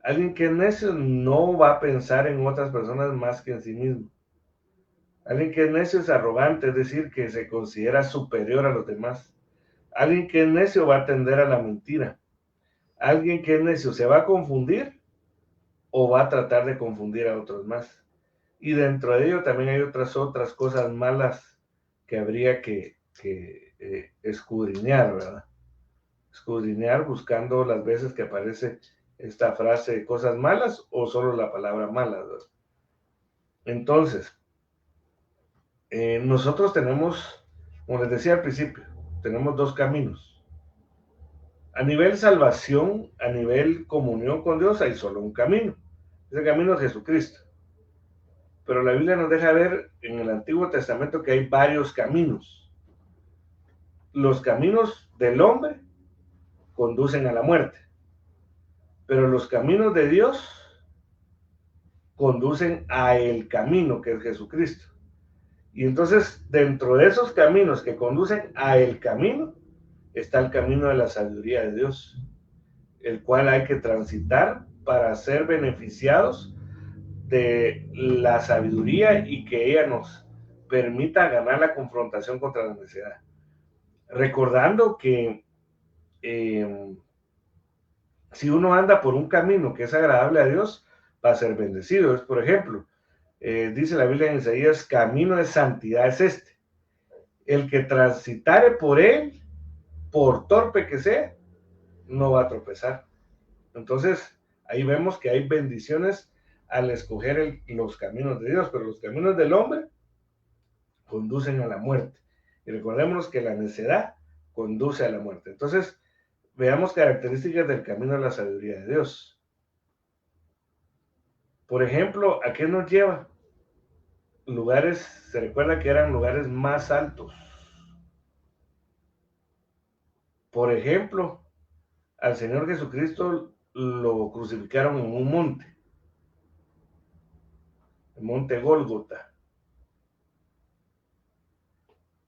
Alguien que es necio no va a pensar en otras personas más que en sí mismo. Alguien que es necio es arrogante, es decir, que se considera superior a los demás. Alguien que es necio va a tender a la mentira. Alguien que es necio se va a confundir o va a tratar de confundir a otros más. Y dentro de ello también hay otras cosas malas que habría que escudriñar, ¿verdad? Escudriñar buscando las veces que aparece esta frase cosas malas o solo la palabra malas, ¿verdad? Entonces, nosotros tenemos, como les decía al principio, tenemos dos caminos. A nivel salvación, a nivel comunión con Dios, hay solo un camino. Ese camino es Jesucristo. Pero la Biblia nos deja ver en el Antiguo Testamento que hay varios caminos. Los caminos del hombre conducen a la muerte, pero los caminos de Dios conducen a el camino que es Jesucristo. Y entonces, dentro de esos caminos que conducen a el camino, está el camino de la sabiduría de Dios, el cual hay que transitar para ser beneficiados de la sabiduría y que ella nos permita ganar la confrontación contra la necesidad. Recordando que eh, si uno anda por un camino que es agradable a Dios, va a ser bendecido. Es, por ejemplo, dice la Biblia en Isaías, camino de santidad es este. El que transitare por él, por torpe que sea, no va a tropezar. Entonces, ahí vemos que hay bendiciones al escoger los caminos de Dios, pero los caminos del hombre conducen a la muerte. Y recordemos que la necedad conduce a la muerte. Entonces, veamos características del camino de la sabiduría de Dios. Por ejemplo, ¿a qué nos lleva? Lugares, se recuerda que eran lugares más altos. Por ejemplo, al Señor Jesucristo lo crucificaron en un monte, el monte Gólgota.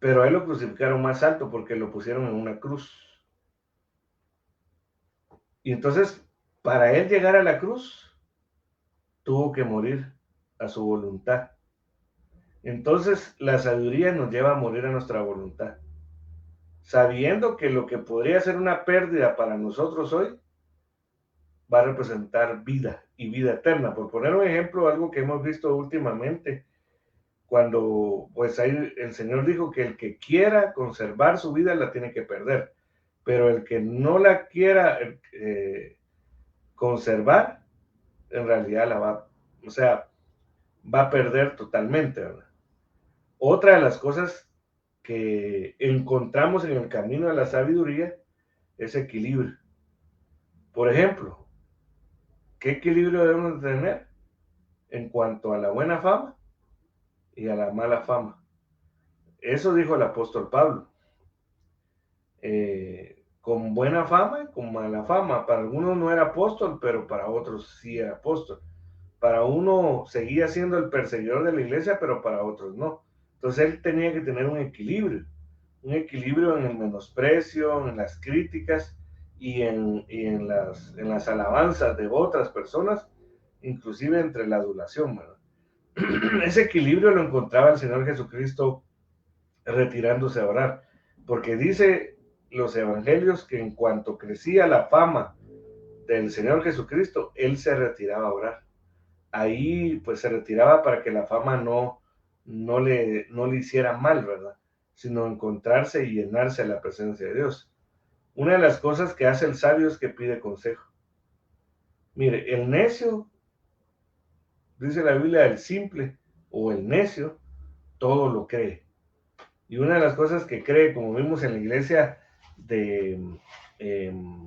pero a él lo crucificaron más alto porque lo pusieron en una cruz. Y entonces, para él llegar a la cruz, tuvo que morir a su voluntad. Entonces, la sabiduría nos lleva a morir a nuestra voluntad, sabiendo que lo que podría ser una pérdida para nosotros hoy va a representar vida y vida eterna. Por poner un ejemplo, algo que hemos visto últimamente, cuando pues ahí el Señor dijo que el que quiera conservar su vida la tiene que perder, pero el que no la quiera conservar, en realidad la va, o sea, va a perder totalmente, ¿verdad? Otra de las cosas que encontramos en el camino de la sabiduría es equilibrio. Por ejemplo, ¿qué equilibrio debemos tener en cuanto a la buena fama y a la mala fama? Eso dijo el apóstol Pablo. Con buena fama y con mala fama. Para algunos no era apóstol, pero para otros sí era apóstol. Para uno seguía siendo el perseguidor de la iglesia, pero para otros no. Entonces él tenía que tener un equilibrio en el menosprecio, en las críticas y en las alabanzas de otras personas, inclusive entre la adulación, ¿verdad? Ese equilibrio lo encontraba el Señor Jesucristo retirándose a orar, porque dice los evangelios que en cuanto crecía la fama del Señor Jesucristo, él se retiraba a orar. Ahí pues se retiraba para que la fama no le hiciera mal, ¿verdad? Sino encontrarse y llenarse de la presencia de Dios. Una de las cosas que hace el sabio es que pide consejo. Mire, el necio, dice la Biblia, el simple o el necio, todo lo cree. Y una de las cosas que cree, como vimos en la iglesia de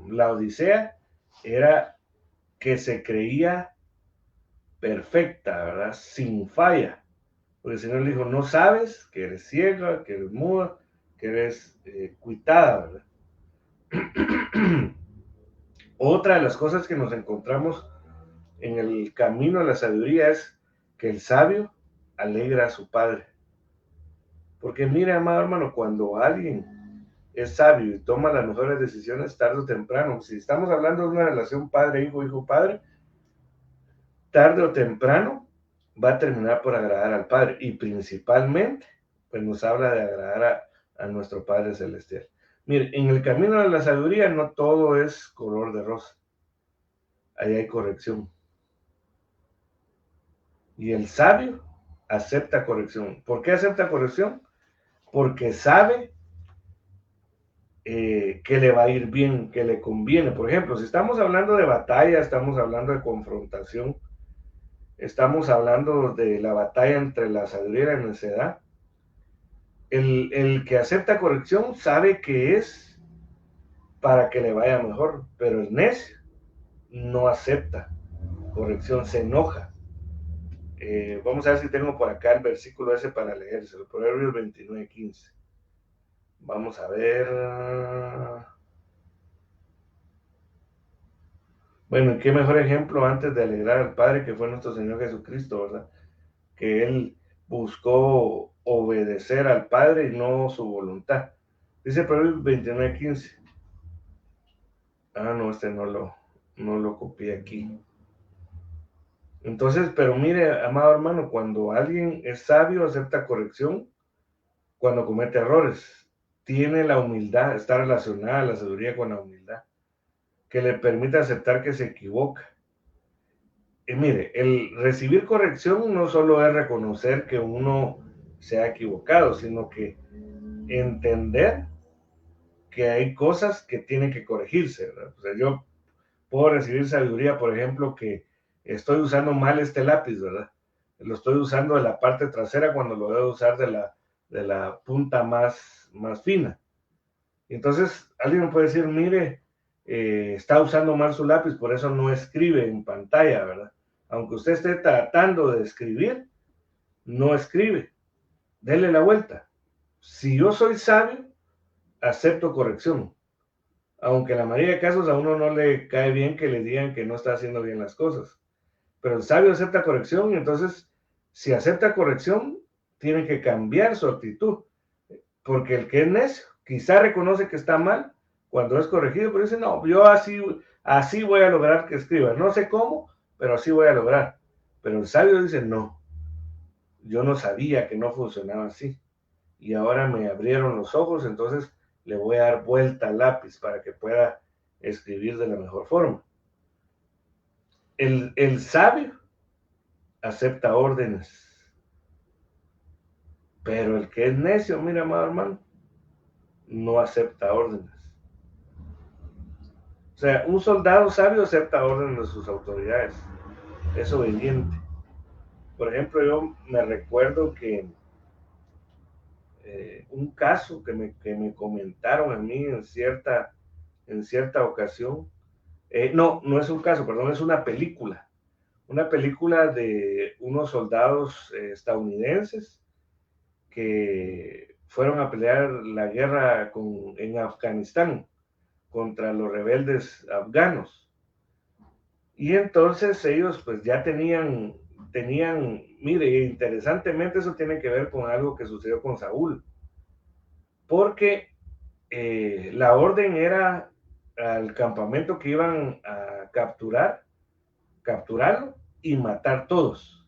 la Odisea, era que se creía perfecta, ¿verdad? Sin falla. Porque el Señor le dijo, no sabes que eres ciega, que eres muda, que eres cuitada, ¿verdad? Otra de las cosas que nos encontramos en el camino a la sabiduría es que el sabio alegra a su padre. Porque mire, amado hermano, cuando alguien es sabio y toma las mejores decisiones tarde o temprano, si estamos hablando de una relación padre-hijo, hijo-padre, tarde o temprano va a terminar por agradar al Padre y principalmente, pues nos habla de agradar a nuestro Padre Celestial. Mire, en el camino de la sabiduría no todo es color de rosa, ahí hay corrección. Y el sabio acepta corrección. ¿Por qué acepta corrección? Porque sabe que le va a ir bien, que le conviene. Por ejemplo, si estamos hablando de batalla, estamos hablando de confrontación, estamos hablando de la batalla entre la sabiduría y la necedad. El que acepta corrección sabe que es para que le vaya mejor, pero el necio no acepta corrección, se enoja. Vamos a ver si tengo por acá el versículo ese para leérselo, Proverbios 29:15. Vamos a ver. Bueno, qué mejor ejemplo antes de alegrar al Padre que fue nuestro Señor Jesucristo, ¿verdad? Que Él buscó obedecer al Padre y no su voluntad. Dice Proverbios 29:15. Ah, no, este no lo copié aquí. Entonces, pero mire, amado hermano, cuando alguien es sabio, acepta corrección, cuando comete errores, tiene la humildad, está relacionada la sabiduría con la humildad, que le permite aceptar que se equivoca. Y mire, el recibir corrección no solo es reconocer que uno se ha equivocado, sino que entender que hay cosas que tienen que corregirse, ¿verdad? O sea, yo puedo recibir sabiduría, por ejemplo, que estoy usando mal este lápiz, ¿verdad? Lo estoy usando de la parte trasera cuando lo debo usar de la punta más fina. Entonces, alguien me puede decir, mire, está usando mal su lápiz, por eso no escribe en pantalla, ¿verdad? Aunque usted esté tratando de escribir, no escribe. Dele la vuelta. Si yo soy sabio, acepto corrección. Aunque en la mayoría de casos a uno no le cae bien que le digan que no está haciendo bien las cosas. Pero el sabio acepta corrección y entonces, si acepta corrección, tiene que cambiar su actitud. Porque el que es necio, quizá reconoce que está mal cuando es corregido, pero dice, no, yo así voy a lograr que escriba. No sé cómo, pero así voy a lograr. Pero el sabio dice, no, yo no sabía que no funcionaba así. Y ahora me abrieron los ojos, entonces le voy a dar vuelta al lápiz para que pueda escribir de la mejor forma. El sabio acepta órdenes, pero el que es necio, mira, amado hermano, no acepta órdenes. O sea, un soldado sabio acepta órdenes de sus autoridades, es obediente. Por ejemplo, yo me recuerdo que un caso que me comentaron a mí en cierta ocasión, no es un caso, perdón, es una película de unos soldados estadounidenses que fueron a pelear la guerra en Afganistán contra los rebeldes afganos. Y entonces ellos pues ya mire, interesantemente eso tiene que ver con algo que sucedió con Saúl, porque la orden era al campamento que iban a capturarlo y matar todos.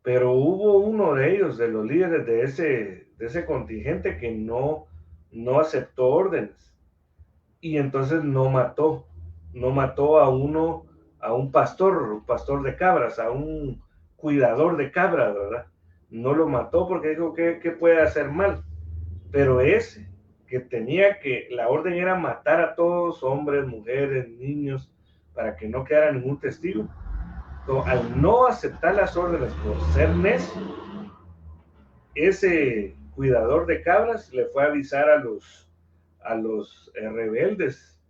Pero hubo uno de ellos, de los líderes de ese contingente, que no aceptó órdenes y entonces no mató a un pastor de cabras, a un cuidador de cabras, ¿verdad? No lo mató porque dijo que puede hacer mal, pero ese la orden era matar a todos, hombres, mujeres, niños, para que no quedara ningún testigo. Entonces, al no aceptar las órdenes por ser necio, ese cuidador de cabras le fue a avisar a los rebeldes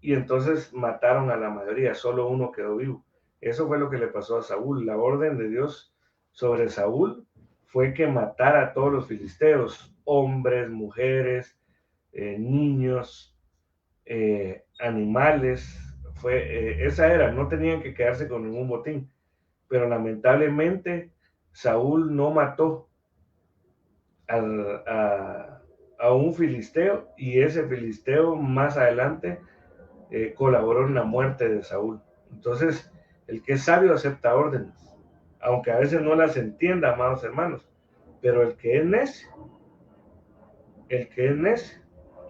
y entonces mataron a la mayoría, solo uno quedó vivo. Eso fue lo que le pasó a Saúl. La orden de Dios sobre Saúl fue que matara a todos los filisteos, hombres, mujeres, niños, animales. Esa era, no tenían que quedarse con ningún botín. Pero lamentablemente Saúl no mató a un filisteo y ese filisteo más adelante colaboró en la muerte de Saúl. Entonces, el que es sabio acepta órdenes, aunque a veces no las entienda, amados hermanos, pero el que es necio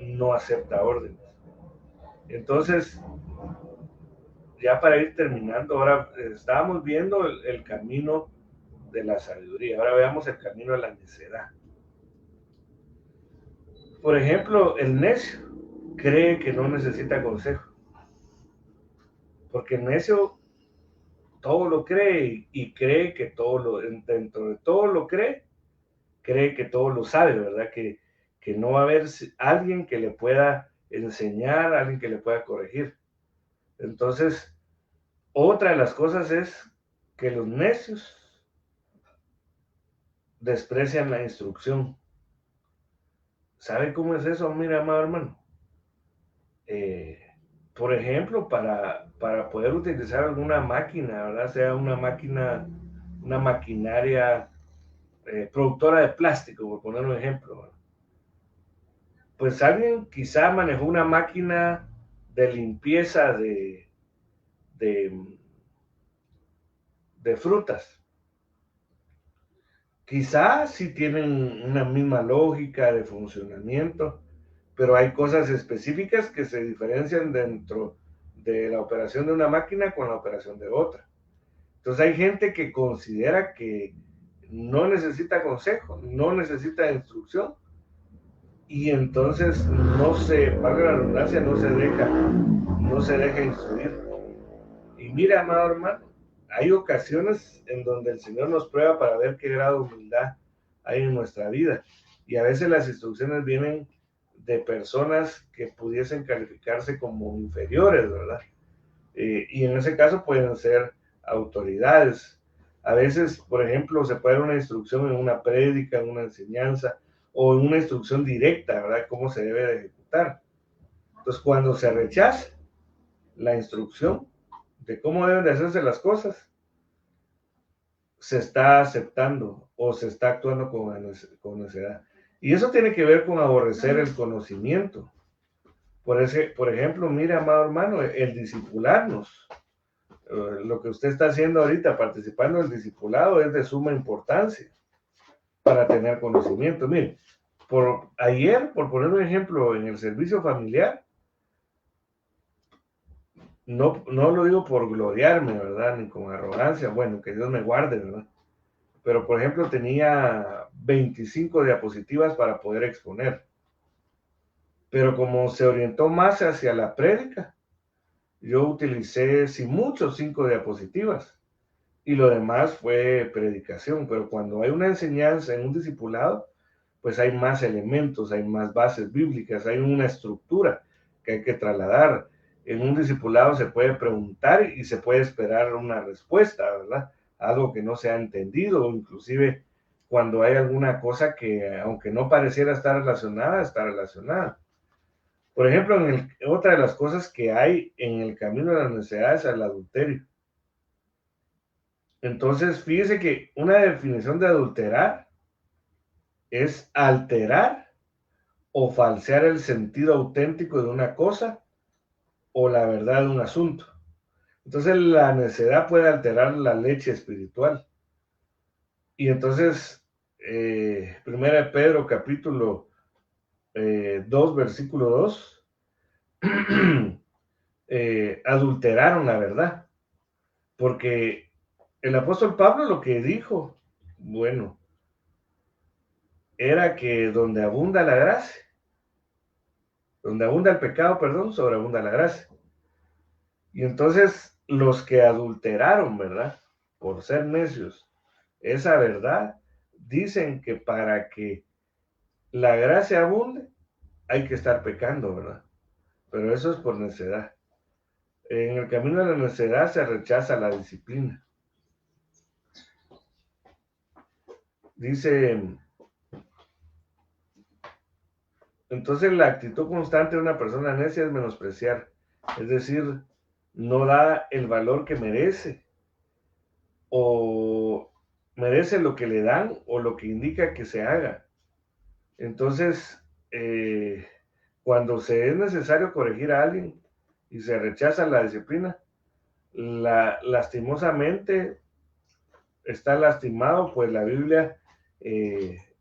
no acepta órdenes. Entonces, ya para ir terminando, ahora estábamos viendo el camino de la sabiduría, ahora veamos el camino de la necedad. Por ejemplo, el necio cree que no necesita consejo, porque el necio todo lo cree y cree que dentro de todo lo cree que todo lo sabe, ¿verdad? Que no va a haber alguien que le pueda enseñar, alguien que le pueda corregir. Entonces, otra de las cosas es que los necios desprecian la instrucción. ¿Sabe cómo es eso? Mira, amado hermano. Eh, por ejemplo, para poder utilizar alguna máquina, ¿verdad? Sea una maquinaria productora de plástico, por poner un ejemplo, ¿verdad? Pues alguien quizá manejó una máquina de limpieza de, de frutas. Quizá sí tienen una misma lógica de funcionamiento, pero hay cosas específicas que se diferencian dentro de la operación de una máquina con la operación de otra. Entonces hay gente que considera que no necesita consejo, no necesita instrucción, y entonces valga la redundancia, no se deja instruir. Y mira, amado hermano, hay ocasiones en donde el Señor nos prueba para ver qué grado de humildad hay en nuestra vida. Y a veces las instrucciones vienen de personas que pudiesen calificarse como inferiores, ¿verdad? Y en ese caso pueden ser autoridades. A veces, por ejemplo, se puede dar una instrucción en una prédica, en una enseñanza, o en una instrucción directa, ¿verdad? Cómo se debe de ejecutar. Entonces, cuando se rechaza la instrucción de cómo deben de hacerse las cosas, se está aceptando o se está actuando con necedad. Y eso tiene que ver con aborrecer el conocimiento. Por ejemplo, mire, amado hermano, el discipularnos. Lo que usted está haciendo ahorita, participando en el discipulado, es de suma importancia para tener conocimiento. Mire, ayer, por poner un ejemplo, en el servicio familiar, no lo digo por gloriarme, ¿verdad? Ni con arrogancia, bueno, que Dios me guarde, ¿verdad? Pero, por ejemplo, tenía 25 diapositivas para poder exponer. Pero como se orientó más hacia la prédica, yo utilicé, sin mucho, 5 diapositivas. Y lo demás fue predicación. Pero cuando hay una enseñanza en un discipulado, pues hay más elementos, hay más bases bíblicas, hay una estructura que hay que trasladar. En un discipulado se puede preguntar y se puede esperar una respuesta, ¿verdad? Algo que no se ha entendido, o inclusive cuando hay alguna cosa que, aunque no pareciera estar relacionada, está relacionada. Por ejemplo, otra de las cosas que hay en el camino de la necedad es el adulterio. Entonces, fíjese que una definición de adulterar es alterar o falsear el sentido auténtico de una cosa o la verdad de un asunto. Entonces la necedad puede alterar la leche espiritual. Y entonces, primera de Pedro capítulo 2, versículo 2, adulteraron la verdad. Porque el apóstol Pablo lo que dijo, bueno, era que donde abunda la gracia, donde abunda el pecado, perdón, sobreabunda la gracia. Y entonces los que adulteraron, ¿verdad? Por ser necios, esa verdad, dicen que para que la gracia abunde, hay que estar pecando, ¿verdad? Pero eso es por necedad. En el camino de la necedad se rechaza la disciplina. Dice, entonces la actitud constante de una persona necia es menospreciar, es decir, no da el valor que merece, o merece lo que le dan o lo que indica que se haga. Entonces, cuando se es necesario corregir a alguien y se rechaza la disciplina, lastimosamente está lastimado, pues la Biblia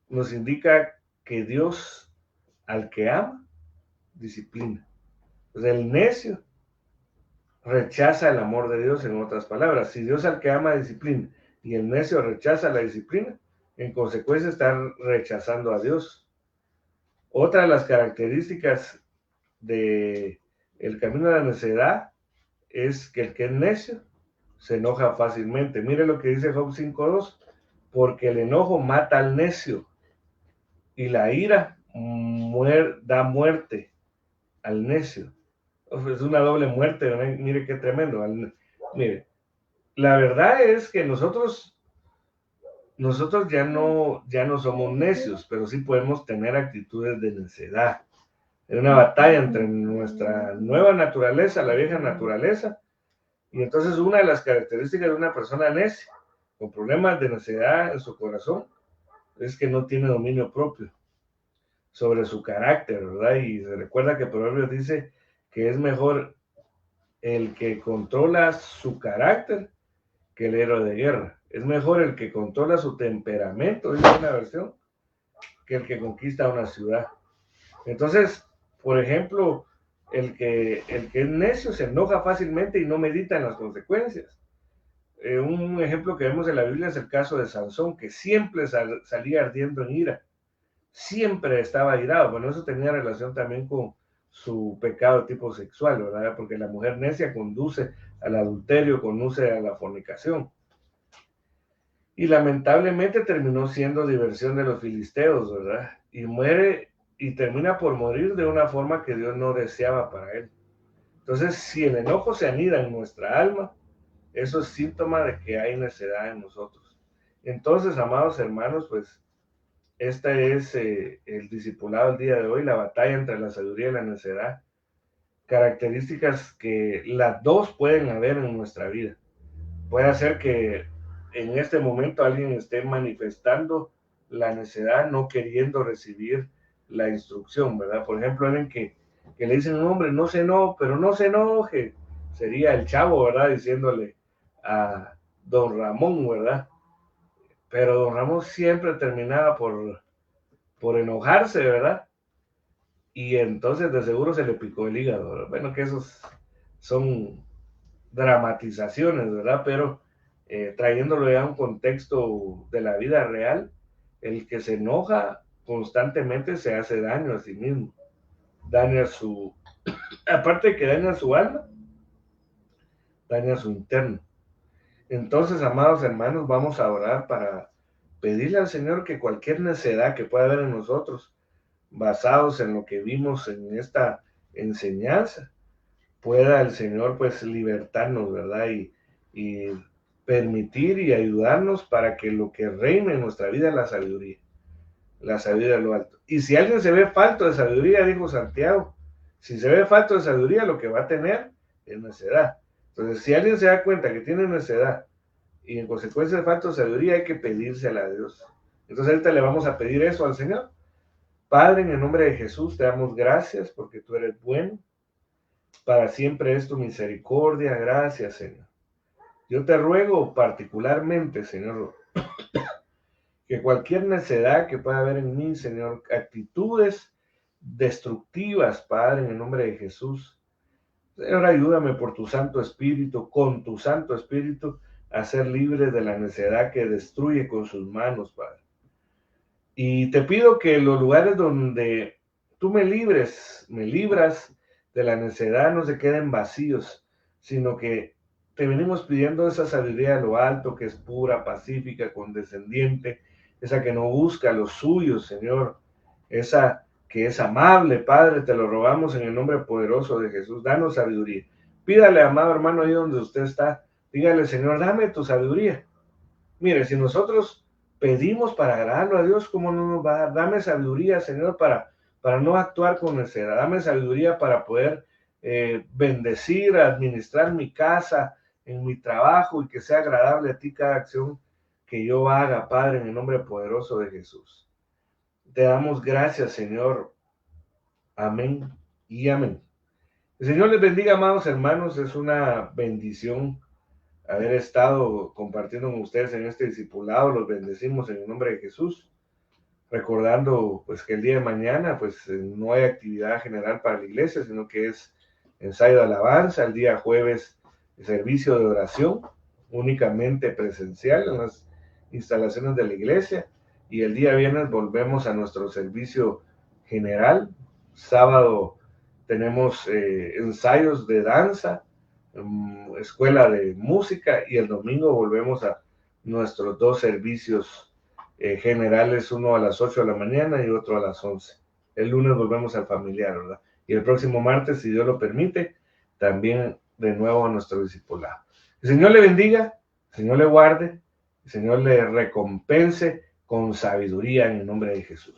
nos indica que Dios al que ama, disciplina. Pues el necio rechaza el amor de Dios, en otras palabras. Si Dios al que ama disciplina y el necio rechaza la disciplina, en consecuencia está rechazando a Dios. Otra de las características de el camino de la necedad es que el que es necio se enoja fácilmente. Mire lo que dice Job 5:2, porque el enojo mata al necio y la ira da muerte al necio. Es una doble muerte, ¿verdad? Mire qué tremendo. Mire, la verdad es que nosotros ya no somos necios, pero sí podemos tener actitudes de necedad. Es una batalla entre nuestra nueva naturaleza, la vieja naturaleza, y entonces una de las características de una persona necia, con problemas de necedad en su corazón, es que no tiene dominio propio sobre su carácter, ¿verdad? Y se recuerda que Proverbios dice que es mejor el que controla su carácter que el héroe de guerra. Es mejor el que controla su temperamento, dice una versión, que el que conquista una ciudad. Entonces, por ejemplo, el que es necio se enoja fácilmente y no medita en las consecuencias. Un ejemplo que vemos en la Biblia es el caso de Sansón, que siempre salía ardiendo en ira. Siempre estaba airado. Bueno, eso tenía relación también con su pecado de tipo sexual, ¿verdad? Porque la mujer necia conduce al adulterio, conduce a la fornicación. Y lamentablemente terminó siendo diversión de los filisteos, ¿verdad? Y muere y termina por morir de una forma que Dios no deseaba para él. Entonces, si el enojo se anida en nuestra alma, eso es síntoma de que hay necedad en nosotros. Entonces, amados hermanos, pues este es el discipulado del día de hoy, la batalla entre la sabiduría y la necedad. Características que las dos pueden haber en nuestra vida. Puede ser que en este momento alguien esté manifestando la necedad no queriendo recibir la instrucción, ¿verdad? Por ejemplo, alguien que le dicen, hombre, no se enoje, pero no se enoje, sería el chavo, ¿verdad? Diciéndole a don Ramón, ¿verdad? Pero don Ramón siempre terminaba por enojarse, ¿verdad? Y entonces de seguro se le picó el hígado, ¿verdad? Bueno, que esos son dramatizaciones, ¿verdad? Pero trayéndolo ya a un contexto de la vida real, el que se enoja constantemente se hace daño a sí mismo, daña su, aparte de que daña su alma, daña su interno. Entonces, amados hermanos, vamos a orar para pedirle al Señor que cualquier necedad que pueda haber en nosotros, basados en lo que vimos en esta enseñanza, pueda el Señor pues libertarnos, ¿verdad? Y permitir y ayudarnos para que lo que reine en nuestra vida es la sabiduría de lo alto. Y si alguien se ve falto de sabiduría, dijo Santiago, si se ve falto de sabiduría, lo que va a tener es necedad. Entonces, si alguien se da cuenta que tiene necedad y en consecuencia de falta de sabiduría, hay que pedírsela a Dios. Entonces, ahorita le vamos a pedir eso al Señor. Padre, en el nombre de Jesús, te damos gracias porque tú eres bueno. Para siempre es tu misericordia. Gracias, Señor. Yo te ruego particularmente, Señor, que cualquier necedad que pueda haber en mí, Señor, actitudes destructivas, Padre, en el nombre de Jesús. Señor, ayúdame por tu Santo Espíritu, con tu Santo Espíritu, a ser libre de la necedad que destruye con sus manos, Padre. Y te pido que los lugares donde tú me libras de la necedad, no se queden vacíos, sino que te venimos pidiendo esa sabiduría de lo alto, que es pura, pacífica, condescendiente, esa que no busca lo suyo, Señor, esa que es amable, Padre, te lo rogamos en el nombre poderoso de Jesús. Danos sabiduría. Pídale, amado hermano, ahí donde usted está, dígale, Señor, dame tu sabiduría. Mire, si nosotros pedimos para agradarlo a Dios, ¿cómo no nos va a dar? Dame sabiduría, Señor, para no actuar con necedad. Dame sabiduría para poder bendecir, administrar mi casa, en mi trabajo, y que sea agradable a ti cada acción que yo haga, Padre, en el nombre poderoso de Jesús. Te damos gracias, Señor. Amén y amén. El Señor les bendiga, amados hermanos. Es una bendición haber estado compartiendo con ustedes en este discipulado. Los bendecimos en el nombre de Jesús, recordando pues que el día de mañana pues no hay actividad general para la iglesia, sino que es ensayo de alabanza. El día jueves servicio de oración únicamente presencial en las instalaciones de la iglesia, y el día viernes volvemos a nuestro servicio general. Sábado tenemos ensayos de danza, escuela de música, y el domingo volvemos a nuestros dos servicios generales, uno a las 8 de la mañana y otro a las 11. El lunes volvemos al familiar, ¿verdad? Y el próximo martes, si Dios lo permite, también de nuevo a nuestro discipulado. El Señor le bendiga, el Señor le guarde, el Señor le recompense con sabiduría en el nombre de Jesús.